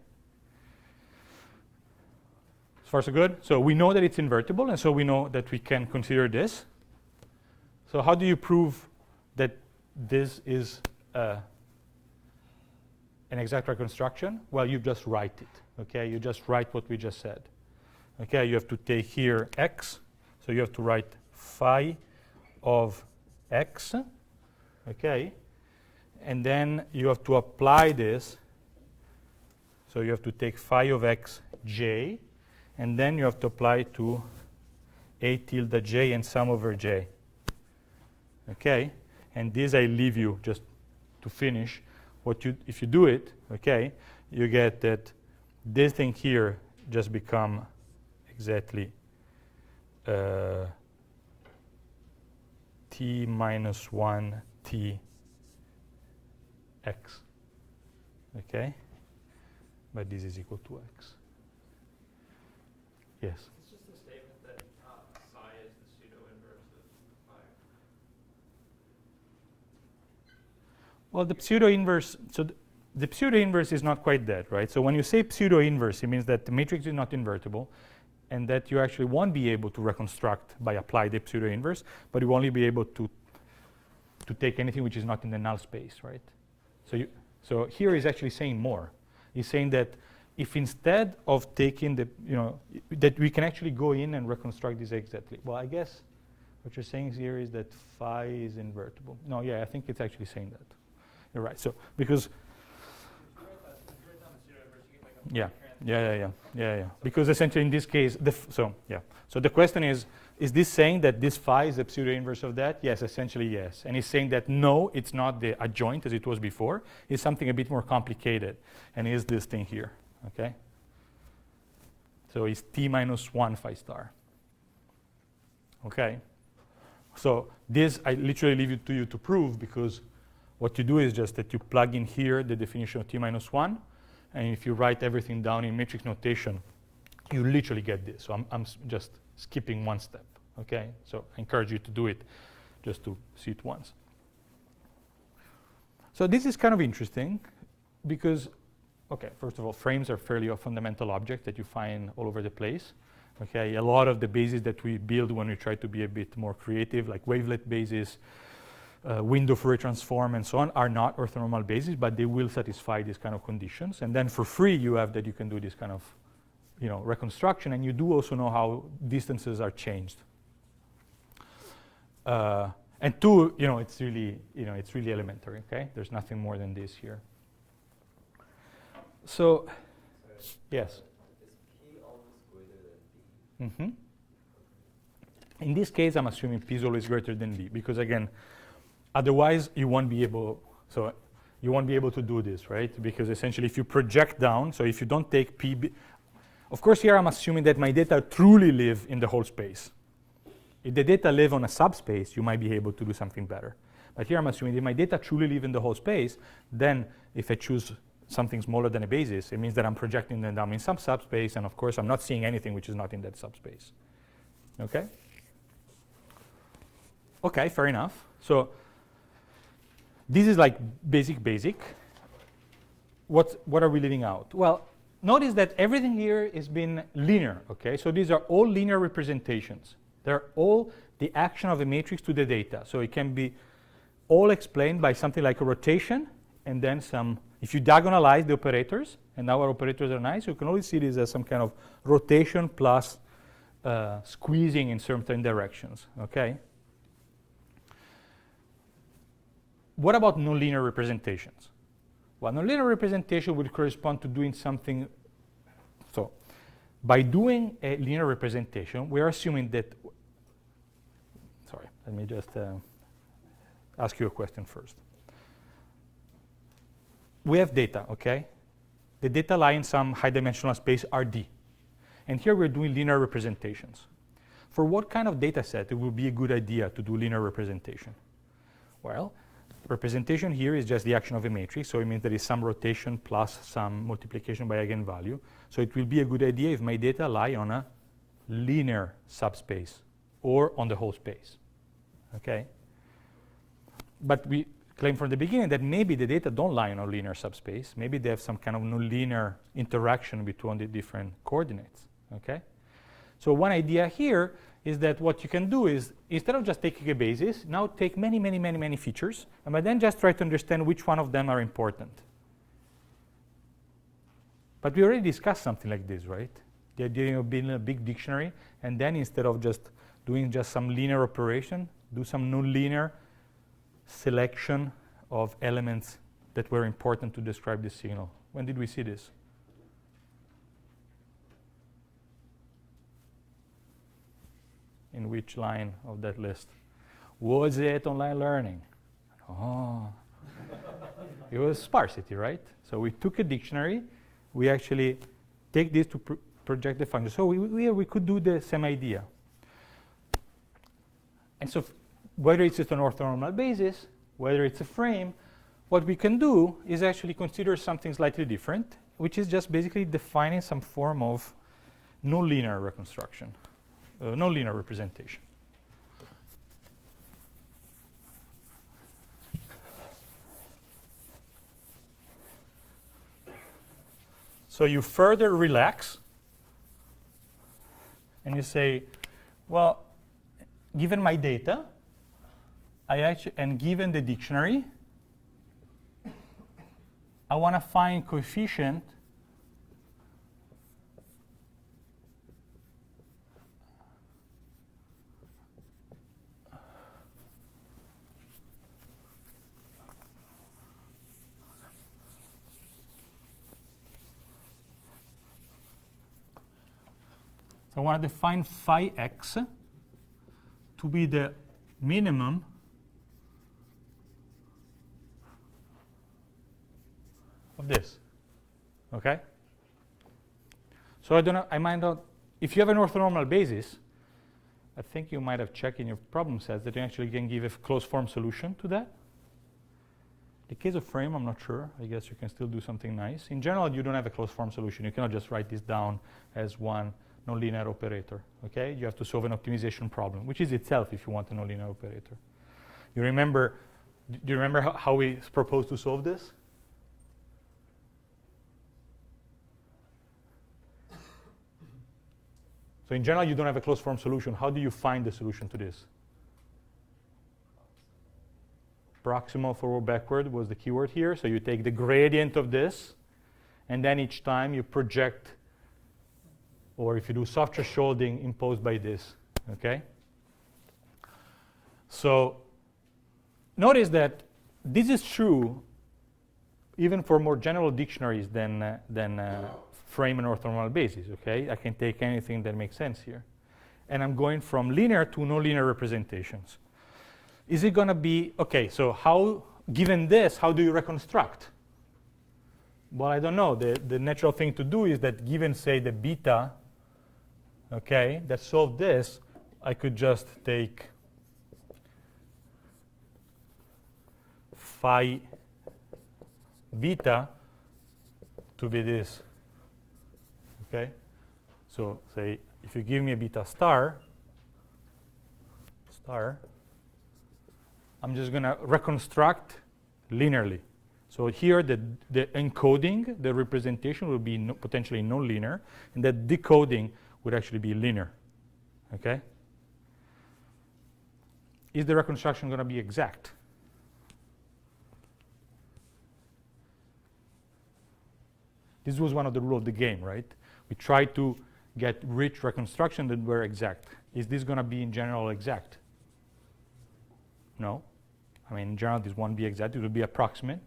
So far so good? So we know that it's invertible, and so we know that we can consider this. So how do you prove that this is an exact reconstruction? Well, you just write it. Okay, you just write what we just said. Okay, you have to take here x, so you have to write phi of x. Okay, and then you have to apply this. So you have to take phi of x j, and then you have to apply to a tilde j and sum over j. Okay, and this I leave you just to finish. If you do it, okay, you get that this thing here just become exactly t minus 1 t x. Okay? But this is equal to x. Yes? It's just a statement that psi is the pseudo-inverse of phi. Well, the pseudo-inverse, so the pseudo-inverse is not quite that, right? So when you say pseudo-inverse, it means that the matrix is not invertible and that you actually won't be able to reconstruct by applying the pseudo-inverse, but you will only be able to take anything which is not in the null space, right? So here he's actually saying more. He's saying that if instead of taking the, that we can actually go in and reconstruct this exactly. Well, I guess what you're saying here is that phi is invertible. No, yeah, I think it's actually saying that. You're right. So because Yeah. Because essentially in this case, So the question is this saying that this phi is the pseudo-inverse of that? Yes, essentially yes. And he's saying that no, it's not the adjoint as it was before. It's something a bit more complicated. And is this thing here, okay? So it's t minus 1 phi star. Okay? So this I literally leave it to you to prove because what you do is just that you plug in here the definition of t minus 1. And if you write everything down in matrix notation, you literally get this. So I'm just skipping one step, okay? So I encourage you to do it just to see it once. So this is kind of interesting because, okay, first of all, frames are fairly a fundamental object that you find all over the place. Okay, a lot of the bases that we build when we try to be a bit more creative, like wavelet bases, window Fourier transform and so on, are not orthonormal bases, but they will satisfy these kind of conditions. And then for free, you have that you can do this kind of, reconstruction, and you do also know how distances are changed. And two, it's really elementary. Okay, there's nothing more than this here. So, yes. Is P always greater than B? Mm-hmm. In this case, I'm assuming P is always greater than D, because again, otherwise you won't be able, so you won't be able to do this, right? Because essentially if you project down, so if you don't take P, of course here I'm assuming that my data truly live in the whole space. If the data live on a subspace, you might be able to do something better. But here I'm assuming if my data truly live in the whole space, then if I choose something smaller than a basis, it means that I'm projecting them down in some subspace, and of course I'm not seeing anything which is not in that subspace. Okay? Okay, fair enough. So this is like basic. What are we leaving out? Well, notice that everything here has been linear, okay? So these are all linear representations. They're all the action of a matrix to the data. So it can be all explained by something like a rotation, and then some, if you diagonalize the operators, and now our operators are nice, you can always see this as some kind of rotation plus squeezing in certain directions, okay? What about nonlinear representations? Well, nonlinear representation would correspond to doing something. So by doing a linear representation, we are assuming that, sorry, let me just ask you a question first. We have data, okay? The data lie in some high dimensional space RD. And here we're doing linear representations. For what kind of data set it would be a good idea to do linear representation? Well, representation here is just the action of a matrix, so it means there is some rotation plus some multiplication by eigenvalue. So it will be a good idea if my data lie on a linear subspace or on the whole space, okay? But we claim from the beginning that maybe the data don't lie on a linear subspace. Maybe they have some kind of nonlinear interaction between the different coordinates, okay? So one idea here is that what you can do is, instead of just taking a basis, now take many features, and then just try to understand which one of them are important. But we already discussed something like this, right? The idea of building a big dictionary, and then instead of just doing just some linear operation, do some nonlinear selection of elements that were important to describe this signal. When did we see this? In which line of that list? Was it online learning? Oh, it was sparsity, right? So we took a dictionary, we actually take this to project the function. So we could do the same idea. And so whether it's just an orthonormal basis, whether it's a frame, what we can do is actually consider something slightly different, which is just basically defining some form of nonlinear reconstruction. Nonlinear representation. So you further relax and you say, well, given my data, and given the dictionary, I want to find coefficient I want to define phi x to be the minimum of this. Okay? So I don't know, I might not, if you have an orthonormal basis, I think you might have checked in your problem sets that you actually can give a closed form solution to that. The case of frame, I'm not sure. I guess you can still do something nice. In general, you don't have a closed form solution. You cannot just write this down as one nonlinear operator, okay? You have to solve an optimization problem, which is itself if you want a nonlinear operator. Do you remember how we proposed to solve this? So in general, you don't have a closed form solution. How do you find the solution to this? Proximal forward backward was the keyword here. So you take the gradient of this, and then each time you project, or if you do soft thresholding imposed by this, okay? So notice that this is true even for more general dictionaries than frame and orthonormal basis, okay? I can take anything that makes sense here. and I'm going from linear to nonlinear representations. Is it going to be, okay, so how, given this, how do you reconstruct? Well, I don't know. The natural thing to do is that given, say, the beta, okay, that solved this, I could just take phi beta to be this, okay? So say if you give me a beta star, I'm just going to reconstruct linearly. So here the encoding, the representation will be potentially nonlinear, and the decoding would actually be linear, okay? Is the reconstruction going to be exact? This was one of the rules of the game, right? We tried to get rich reconstruction that were exact. Is this going to be in general exact? No. I mean, in general, this won't be exact. It will be approximate.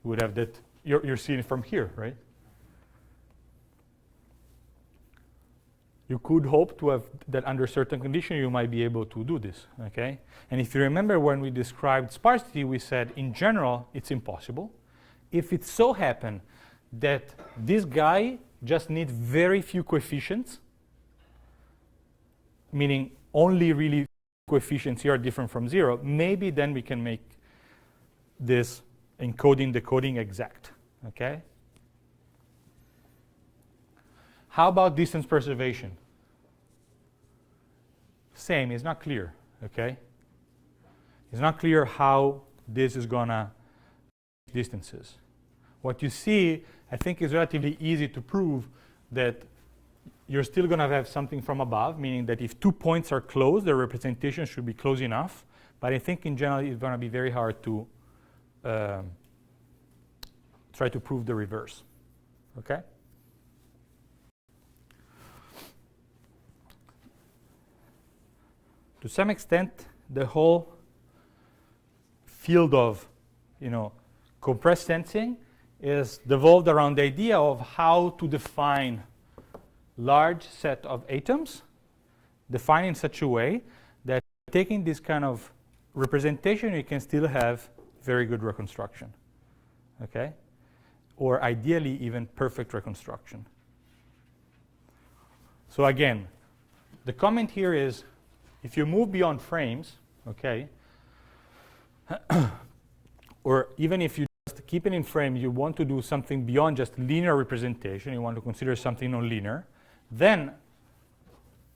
You would have that. You're seeing it from here, right? You could hope to have that under certain condition you might be able to do this, okay? And if you remember when we described sparsity, we said in general it's impossible. If it so happen that this guy just needs very few coefficients, meaning only really coefficients here are different from 0, maybe then we can make this encoding decoding exact, okay? How about distance preservation? Same, it's not clear, okay? It's not clear how this is gonna distances. What you see, I think, is relatively easy to prove that you're still gonna have something from above, meaning that if 2 points are close, the representation should be close enough. But I think in general it's gonna be very hard to try to prove the reverse, okay? To some extent, the whole field of, compressed sensing is devolved around the idea of how to define large set of atoms, defined in such a way that taking this kind of representation, you can still have very good reconstruction, okay? Or ideally, even perfect reconstruction. So again, the comment here is, if you move beyond frames, okay, or even if you just keep it in frame, you want to do something beyond just linear representation, you want to consider something nonlinear, then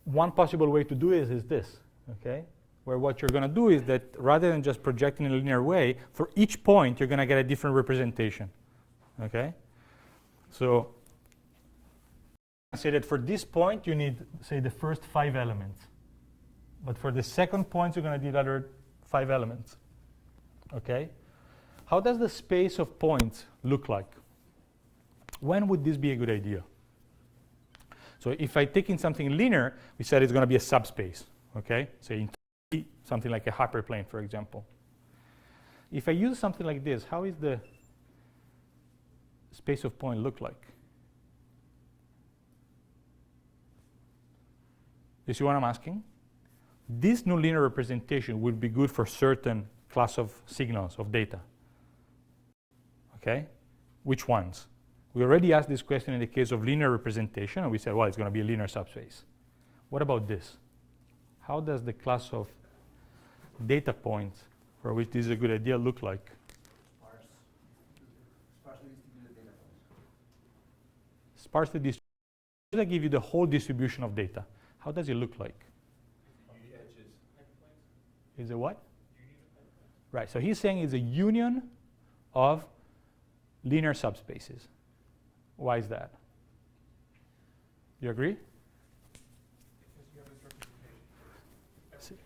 one possible way to do it is this, okay? Where what you're going to do is that rather than just projecting in a linear way, for each point you're going to get a different representation, okay? So I say that for this point you need, say, the first 5 elements. But for the second point, you're going to need other 5 elements, okay? How does the space of points look like? When would this be a good idea? So if I take in something linear, we said it's going to be a subspace, okay? Say in something like a hyperplane, for example. If I use something like this, how is the space of point look like? You see what I'm asking? This nonlinear representation would be good for certain class of signals, of data. Okay? Which ones? We already asked this question in the case of linear representation, and we said, well, it's going to be a linear subspace. What about this? How does the class of data points for which this is a good idea look like? Sparsely distributed data points. Sparsely distributed. Let's give you the whole distribution of data. How does it look like? Is it what? Right, so he's saying it's a union of linear subspaces. Why is that? You agree? Because you have this representation.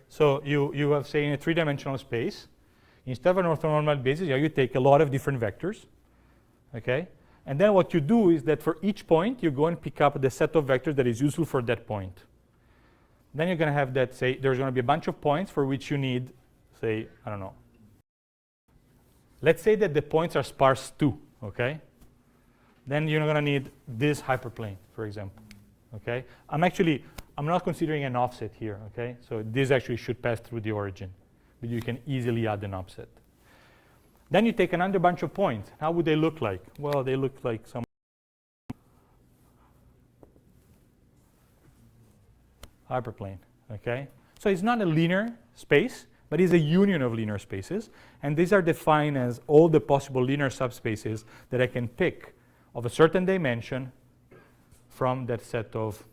So you have, say, in a 3-dimensional space, instead of an orthonormal basis, you take a lot of different vectors, okay? And then what you do is that for each point, you go and pick up the set of vectors that is useful for that point. Then you're going to have that, say, there's going to be a bunch of points for which you need, say, I don't know. Let's say that the points are sparse 2, okay? Then you're going to need this hyperplane, for example. Okay, I'm not considering an offset here. Okay, so this actually should pass through the origin, but you can easily add an offset. Then you take another bunch of points. How would they look like? Well, they look like some hyperplane. Okay, so it's not a linear space, but it's a union of linear spaces, and these are defined as all the possible linear subspaces that I can pick of a certain dimension from that set of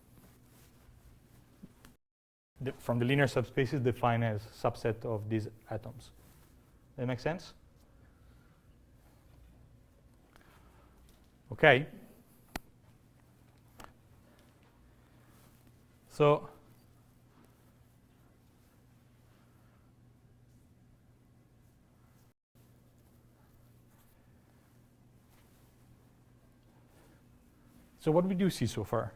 from the linear subspaces defined as subset of these atoms. That make sense? Okay. So what do we see so far?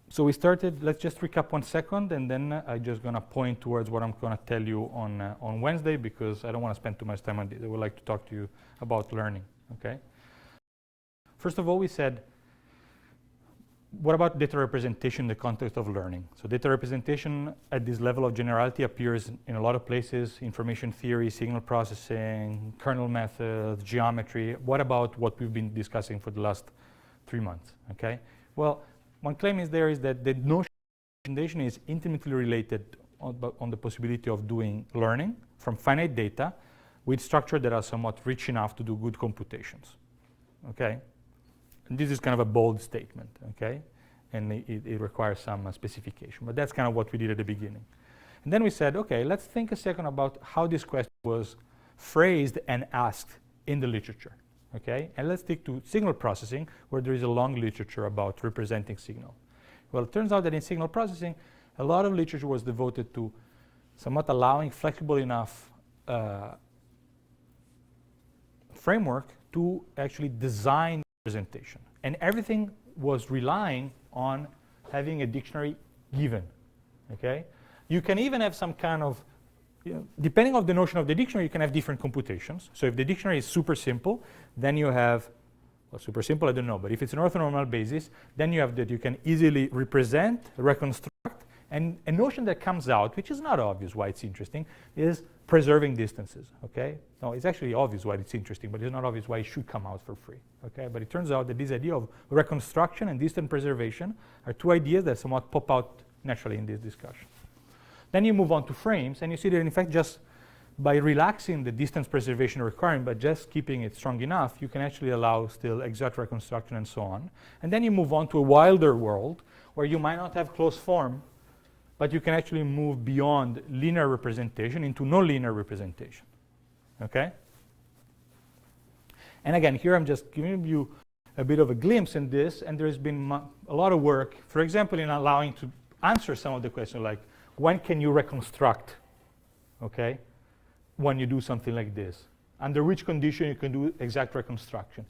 So we started, let's just recap 1 second, and then I'm just going to point towards what I'm going to tell you on Wednesday, because I don't want to spend too much time on this. I would like to talk to you about learning. Okay. First of all, we said, what about data representation in the context of learning? So data representation at this level of generality appears in a lot of places: information theory, signal processing, kernel methods, geometry. What about what we've been discussing for the last 3 months? Okay. Well, one claim is that the notion of representation is intimately related on the possibility of doing learning from finite data with structures that are somewhat rich enough to do good computations. Okay. And this is kind of a bold statement, okay? And it requires some specification. But that's kind of what we did at the beginning. And then we said, okay, let's think a second about how this question was phrased and asked in the literature, okay? And let's stick to signal processing, where there is a long literature about representing signal. Well, it turns out that in signal processing, a lot of literature was devoted to somewhat allowing flexible enough framework to actually design representation. And everything was relying on having a dictionary given. Okay? You can even have some kind of, depending on the notion of the dictionary, you can have different computations. So if the dictionary is super simple, then you have, well, super simple, I don't know, but if it's an orthonormal basis, then you have that you can easily represent, reconstruct, and a notion that comes out, which is not obvious why it's interesting, is preserving distances, okay? No, it's actually obvious why it's interesting, but it's not obvious why it should come out for free, okay? But it turns out that this idea of reconstruction and distance preservation are two ideas that somewhat pop out naturally in this discussion. Then you move on to frames, and you see that in fact just by relaxing the distance preservation requirement, but just keeping it strong enough, you can actually allow still exact reconstruction and so on. And then you move on to a wilder world where you might not have closed form, but you can actually move beyond linear representation into nonlinear representation, okay? And again, here I'm just giving you a bit of a glimpse in this, and there's been a lot of work, for example, in allowing to answer some of the questions like, when can you reconstruct, okay, when you do something like this? Under which condition you can do exact reconstruction?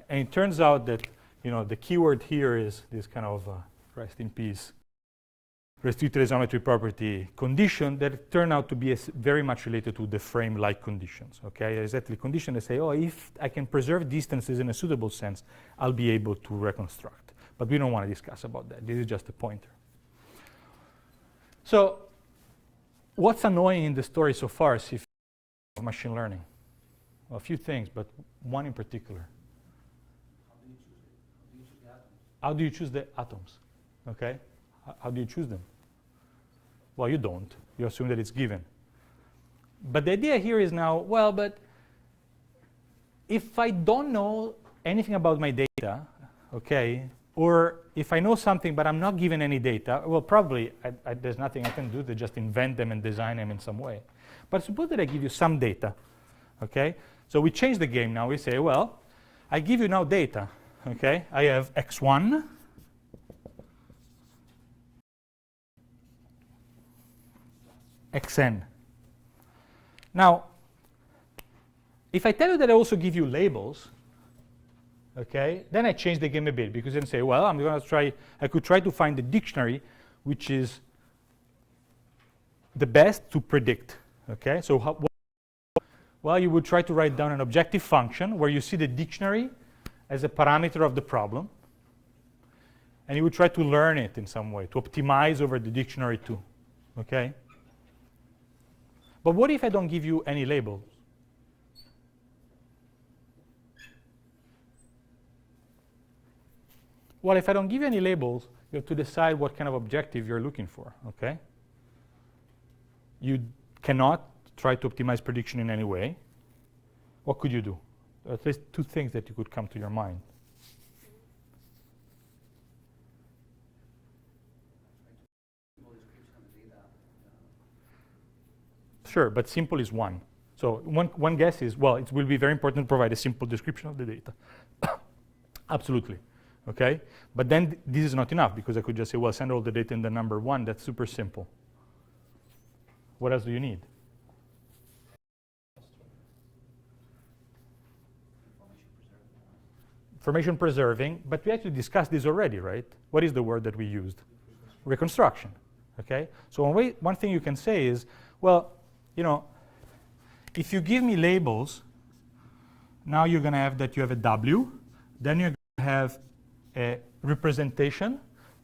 And it turns out that, the keyword here is this kind of, rest in peace, restricted isometry property condition that turned out to be very much related to the frame-like conditions, okay? Exactly condition that say, oh, if I can preserve distances in a suitable sense, I'll be able to reconstruct. But we don't want to discuss about that. This is just a pointer. So what's annoying in the story so far is if of machine learning? Well, a few things, but one in particular. How do you choose the atoms? Okay? How do you choose them? Well, you don't. You assume that it's given. But the idea here is now, well, but if I don't know anything about my data, okay, or if I know something but I'm not given any data, well, probably there's nothing I can do to just invent them and design them in some way. But suppose that I give you some data, okay? So we change the game now. We say, well, I give you now data, okay? I have x1, xn. Now, if I tell you that I also give you labels, okay, then I change the game a bit, because then say, well, I'm going to try, I could try to find the dictionary which is the best to predict, okay? So well, you would try to write down an objective function where you see the dictionary as a parameter of the problem, and you would try to learn it in some way, to optimize over the dictionary too, okay? But what if I don't give you any labels? Well, if I don't give you any labels, you have to decide what kind of objective you're looking for, okay? You cannot try to optimize prediction in any way. What could you do? At least two things that you could come to your mind. Sure, but simple is one. So one guess is, well, it will be very important to provide a simple description of the data. Absolutely, okay? But then this is not enough, because I could just say, well, send all the data in the number 1. That's super simple. What else do you need? Information preserving, but we actually discussed this already, right? What is the word that we used? Reconstruction, okay? So one thing you can say is, well, you know, if you give me labels, now you're going to have that you have a W, then you're going to have a representation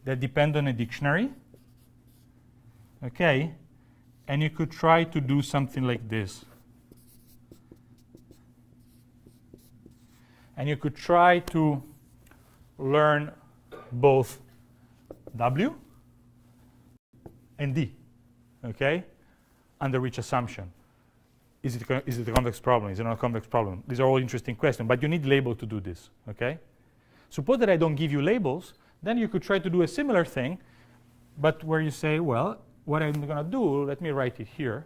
that depends on a dictionary, okay? And you could try to do something like this. And you could try to learn both W and D, okay? Under which assumption? Is it a convex problem? Is it not a convex problem? These are all interesting questions, but you need labels to do this, okay? Suppose that I don't give you labels, then you could try to do a similar thing, but where you say, well, what I'm going to do, let me write it here.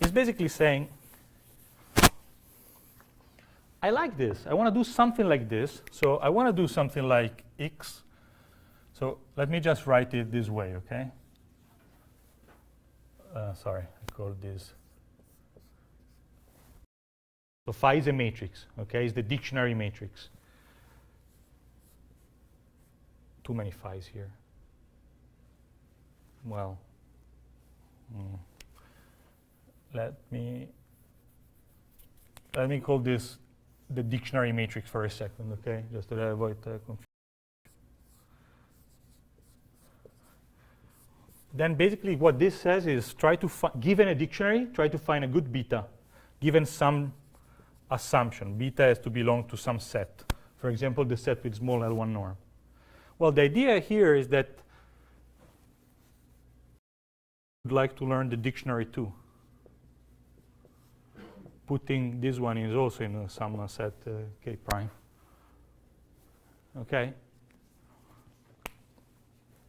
It's basically saying, I like this. I want to do something like this. So I want to do something like X. So let me just write it this way, okay? Sorry, I called this. So phi is a matrix, okay? It's the dictionary matrix. Too many phi's here. Well, let me call this the dictionary matrix for a second, okay? Just to avoid confusion. Then basically what this says is try to given a dictionary, try to find a good beta, given some assumption. Beta has to belong to some set. For example, the set with small L1 norm. Well, the idea here is that you'd like to learn the dictionary too. Putting this one is also in some set K prime. Okay?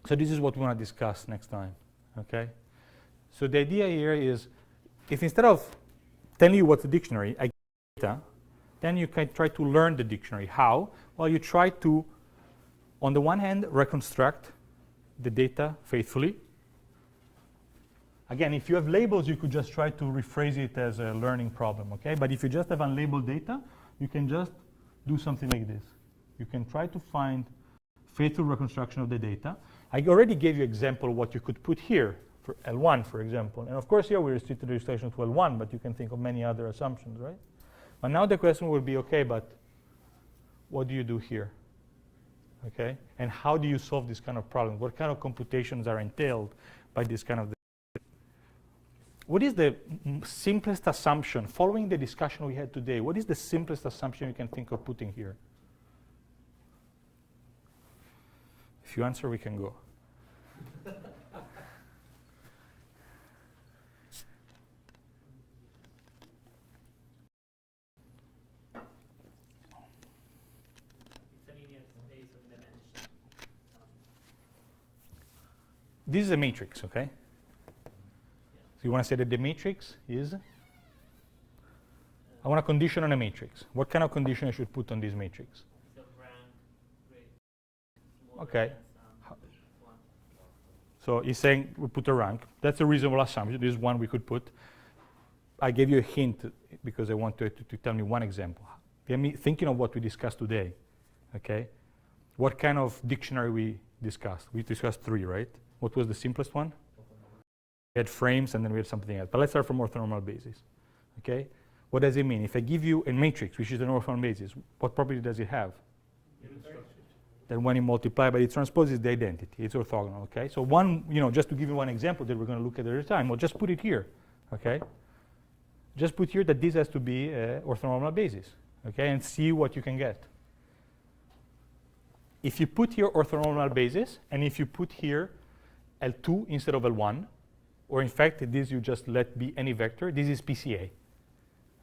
So this is what we want to discuss next time. Okay? So the idea here is, if instead of telling you what's a dictionary, I give data, then you can try to learn the dictionary. How? Well, you try to, on the one hand, reconstruct the data faithfully. Again, if you have labels, you could just try to rephrase it as a learning problem, okay? But if you just have unlabeled data, you can just do something like this. You can try to find faithful reconstruction of the data. I already gave you an example of what you could put here for L1, for example. And of course, here we restrict the registration to L1, but you can think of many other assumptions, right? But now the question will be, okay, but what do you do here? Okay? And how do you solve this kind of problem? What kind of computations are entailed by this kind of? What is the simplest assumption, following the discussion we had today, what is the simplest assumption you can think of putting here? If you answer, we can go. This is a matrix, okay? So you want to say that the matrix is? I want a condition on a matrix. What kind of condition I should put on this matrix? Okay. So he's saying we put a rank. That's a reasonable assumption. This is one we could put. I gave you a hint because I want to tell me one example. Get me thinking of what we discussed today. Okay. What kind of dictionary we discussed? We discussed 3, right? What was the simplest one? We had frames and then we had something else. But let's start from orthonormal basis. Okay. What does it mean? If I give you a matrix, which is an orthonormal basis, what property does it have? Then when you multiply by its transpose is the identity. It's orthogonal, okay? So one, just to give you one example that we're going to look at at a time, well, just put it here, okay? Just put here that this has to be an orthonormal basis, okay? And see what you can get. If you put here orthonormal basis, and if you put here L2 instead of L1, or in fact, this you just let be any vector, this is PCA,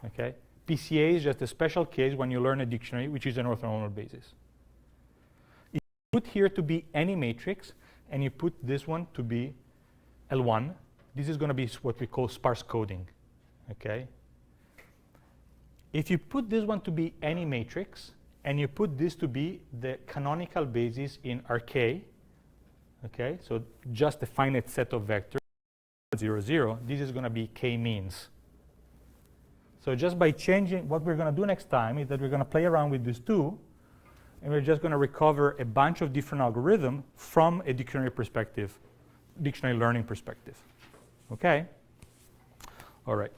okay? PCA is just a special case when you learn a dictionary, which is an orthonormal basis. Put here to be any matrix, and you put this one to be L1. This is going to be what we call sparse coding, okay? If you put this one to be any matrix, and you put this to be the canonical basis in RK, okay? So just a finite set of vectors, 0, 0, this is going to be k-means. So just by changing, what we're going to do next time is that we're going to play around with these two, and we're just going to recover a bunch of different algorithms from a dictionary perspective, dictionary learning perspective. Okay? All right.